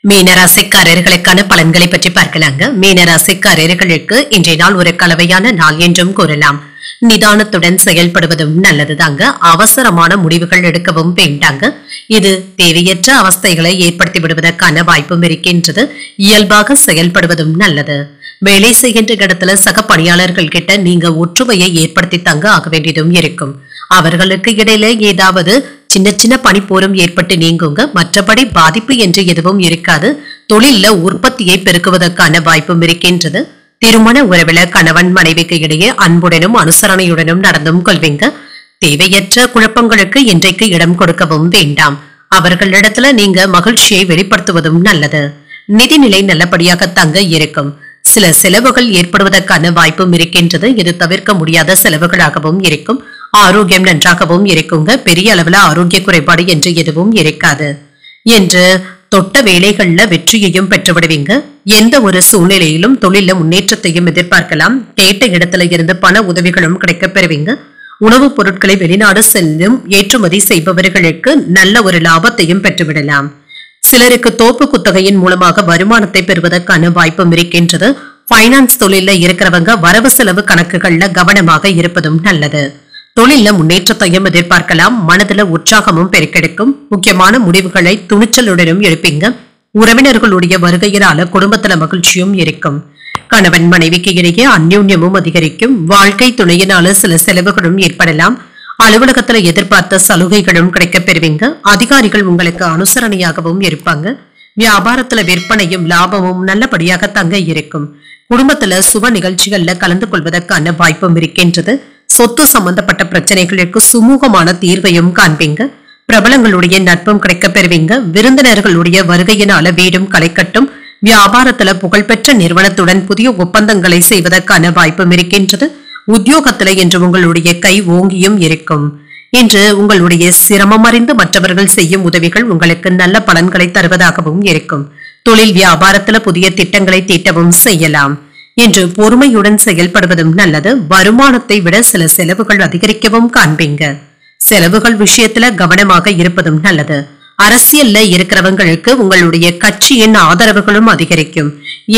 மீனராசிக்காரர்களுக்கான பலன்களை பற்றி பார்க்கலாங்க. மீனராசிக்காரர்களுக்கு இன்றைய நாள் ஒரு கலவையான நாள் என்றும் கூறலாம். நிதானத்துடன் செயல்படுவதும் நல்லதுதாங்க. அவசரமான முடிவுகள் எடுக்கவும் வேண்டாங்க. இது தேவையற்ற அவஸ்தைகளை ஏற்படுத்தி விடுவதற்கான வாய்ப்பும் இருக்கின்றது. இயல்பாக செயல்படுவதும் நல்லது. வேலை செய்கின்ற இடத்துல சக பணியாளர்கள் கிட்ட நீங்க ஒற்றுமையை ஏற்படுத்தி தங்க ஆக வேண்டியதும் இருக்கும். அவர்களுக்கு இடையில ஏதாவது சின்ன சின்ன பணிப்போரும் ஏற்பட்டு நீங்குங்க. மற்றபடி பாதிப்பு என்று எதுவும் இருக்காது. தொழில உற்பத்தியை பெருக்குவதற்கான வாய்ப்பும் இருக்கின்றது. திருமண உறவுல கணவன் மனைவிக்கு இடையே அன்புடனும் அனுசரணையுடனும் நடந்தும் கொள்வீங்க. தேவையற்ற குழப்பங்களுக்கு இன்றைக்கு இடம் கொடுக்கவும் வேண்டாம். அவர்களிடத்துல நீங்க மகிழ்ச்சியை வெளிப்படுத்துவதும் நல்லது. நிதிநிலை நல்லபடியாக தங்க இருக்கும். சில செலவுகள் ஏற்படுவதற்கான வாய்ப்பும் இருக்கின்றது. இது தவிர்க்க முடியாத செலவுகளாகவும் இருக்கும். ஆரோக்கியம் நன்றாகவும் இருக்குங்க. பெரிய அளவுல ஆரோக்கிய குறைபாடு என்று எதுவும் இருக்காது. என்று தொட்ட வேலைகள்ல வெற்றியையும் பெற்றுவிடுவீங்க. எந்த ஒரு சூழ்நிலையிலும் தொழில முன்னேற்றத்தையும் எதிர்பார்க்கலாம். கேட்ட இடத்துல இருந்து பண உதவிகளும் கிடைக்கப் பெறுவீங்க. உணவுப் பொருட்களை வெளிநாடு செல்லும் ஏற்றுமதி செய்பவர்களுக்கு நல்ல ஒரு லாபத்தையும் பெற்றுவிடலாம். சிலருக்கு தோப்பு குத்தகையின் மூலமாக வருமானத்தை பெறுவதற்கான வாய்ப்பும் இருக்கின்றது. பைனான்ஸ் தொழில இருக்கிறவங்க வரவு செலவு கணக்குகள்ல கவனமாக இருப்பதும் நல்லது. தொழில முன்னேற்றத்தையும் எதிர்பார்க்கலாம். மனதுல உற்சாகமும் பெருக்கெடுக்கும். முக்கியமான முடிவுகளை துணிச்சலுடனும் எடுப்பீங்க. உறவினர்களுடைய வருகையினால குடும்பத்துல மகிழ்ச்சியும் இருக்கும். கணவன் மனைவிக்கு இடையே அந்யோன்யமும் அதிகரிக்கும். வாழ்க்கை துணையினால சில செலவுகளும் ஏற்படலாம். அலுவலகத்துல எதிர்பார்த்த சலுகைகளும் கிடைக்கப் பெறுவீங்க. அதிகாரிகள் உங்களுக்கு அனுசரணையாகவும் இருப்பாங்க. வியாபாரத்துல விற்பனையும் லாபமும் நல்லபடியாக தங்க இருக்கும். குடும்பத்துல சுப நிகழ்ச்சிகள்ல கலந்து கொள்வதற்கான வாய்ப்பும் இருக்கின்றது. சொத்து சம்பந்தப்பட்ட பிரச்சனைகளுக்கு சுமூகமான தீர்வையும் காண்பீங்க. பிரபலங்களுடைய நட்பும் கிடைக்கப் பெறுவீங்க. விருந்தினர்களுடைய வருகையினால வீடும் களைக்கட்டும். வியாபாரத்துல புகழ்பெற்ற நிறுவனத்துடன் புதிய ஒப்பந்தங்களை செய்வதற்கான வாய்ப்பும் இருக்கின்றது. உத்தியோகத்துல இன்று உங்களுடைய கை ஓங்கியும் இருக்கும். இன்று உங்களுடைய சிரமம் அறிந்து மற்றவர்கள் செய்யும் உதவிகள் உங்களுக்கு நல்ல பலன்களை தருவதாகவும் இருக்கும். தொழில் வியாபாரத்துல புதிய திட்டங்களை தீட்டவும் செய்யலாம். இன்று பொறுமையுடன் செயல்படுவதும் நல்லது. வருமானத்தை விட சில செலவுகள் அதிகரிக்கவும் காண்பீங்க. செலவுகள் விஷயத்துல கவனமாக இருப்பதும் நல்லது. அரசியல்ல இருக்கிறவங்களுக்கு உங்களுடைய கட்சியின் ஆதரவுகளும் அதிகரிக்கும்.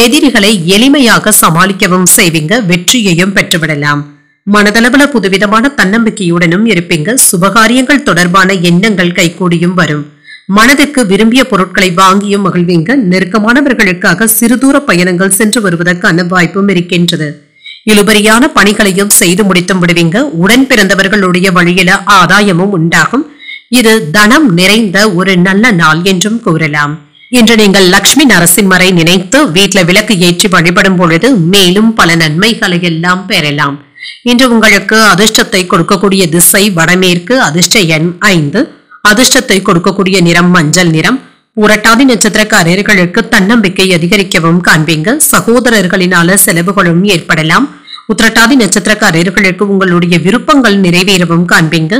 எதிரிகளை எளிமையாக சமாளிக்கவும் செய்வீங்க. வெற்றியையும் பெற்றுவிடலாம். மனதளவுல புதுவிதமான தன்னம்பிக்கையுடனும் இருப்பீங்க. சுபகாரியங்கள் தொடர்பான எண்ணங்கள் கைகூடியும் வரும். மனதுக்கு விரும்பிய பொருட்களை வாங்கியும் மகிழ்வீங்க. நெருக்கமானவர்களுக்காக சிறுதூர பயணங்கள் சென்று வருவதற்கான வாய்ப்பும் இருக்கின்றது. இழுபறியான பணிகளையும் செய்து முடித்தும் விடுவீங்க. உடன் பிறந்தவர்களுடைய வழியில ஆதாயமும் உண்டாகும். இது தனம் நிறைந்த ஒரு நல்ல நாள் என்றும் கூறலாம். இன்று நீங்கள் லட்சுமி நரசிம்மரை நினைத்து வீட்டில் விளக்கு ஏற்றி வழிபடும் பொழுது மேலும் பல நன்மைகளை எல்லாம் பெறலாம். இன்று உங்களுக்கு அதிர்ஷ்டத்தை கொடுக்கக்கூடிய திசை வடமேற்கு, அதிர்ஷ்ட எண் 5, அதிர்ஷ்டத்தை கொடுக்கக்கூடிய நிறம் மஞ்சள் நிறம். புரட்டாதி நட்சத்திரக்காரர்களுக்கு தன்னம்பிக்கை அதிகரிக்கவும் காண்பீங்க. சகோதரர்களினால செலவுகளும் ஏற்படலாம். உத்திரட்டாதி நட்சத்திரக்காரர்களுக்கு உங்களுடைய விருப்பங்கள் நிறைவேறவும் காண்பீங்க.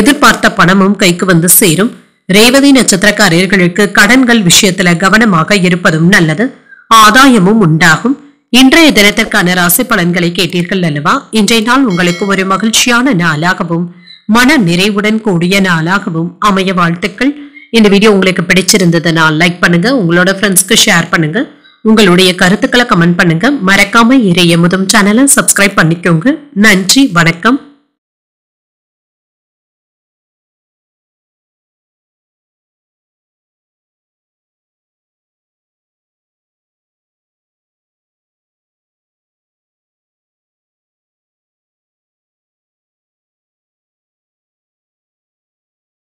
எதிர்பார்த்த பணமும் கைக்கு வந்து சேரும். ரேவதி நட்சத்திரக்காரர்களுக்கு கடன்கள் விஷயத்துல கவனமாக இருப்பதும் நல்லது. ஆதாயமும் உண்டாகும். இன்றைய தினத்திற்கான ராசி பலன்களை கேட்டீர்கள் அல்லவா? இன்றைய நாள் உங்களுக்கு ஒரு மகிழ்ச்சியான நாளாகவும் மன நிறைவுடன் கூடிய நாளாகவும் அமைய வாழ்த்துக்கள். இந்த வீடியோ உங்களுக்கு பிடிச்சிருந்ததுன்னா லைக் பண்ணுங்க, உங்களோட ஃப்ரெண்ட்ஸ்க்கு ஷேர் பண்ணுங்க, உங்களுடைய கருத்துக்களை கமெண்ட் பண்ணுங்க. மறக்காம இறைய முதம் சேனலை சப்ஸ்கிரைப் பண்ணிக்கோங்க. நன்றி, வணக்கம்.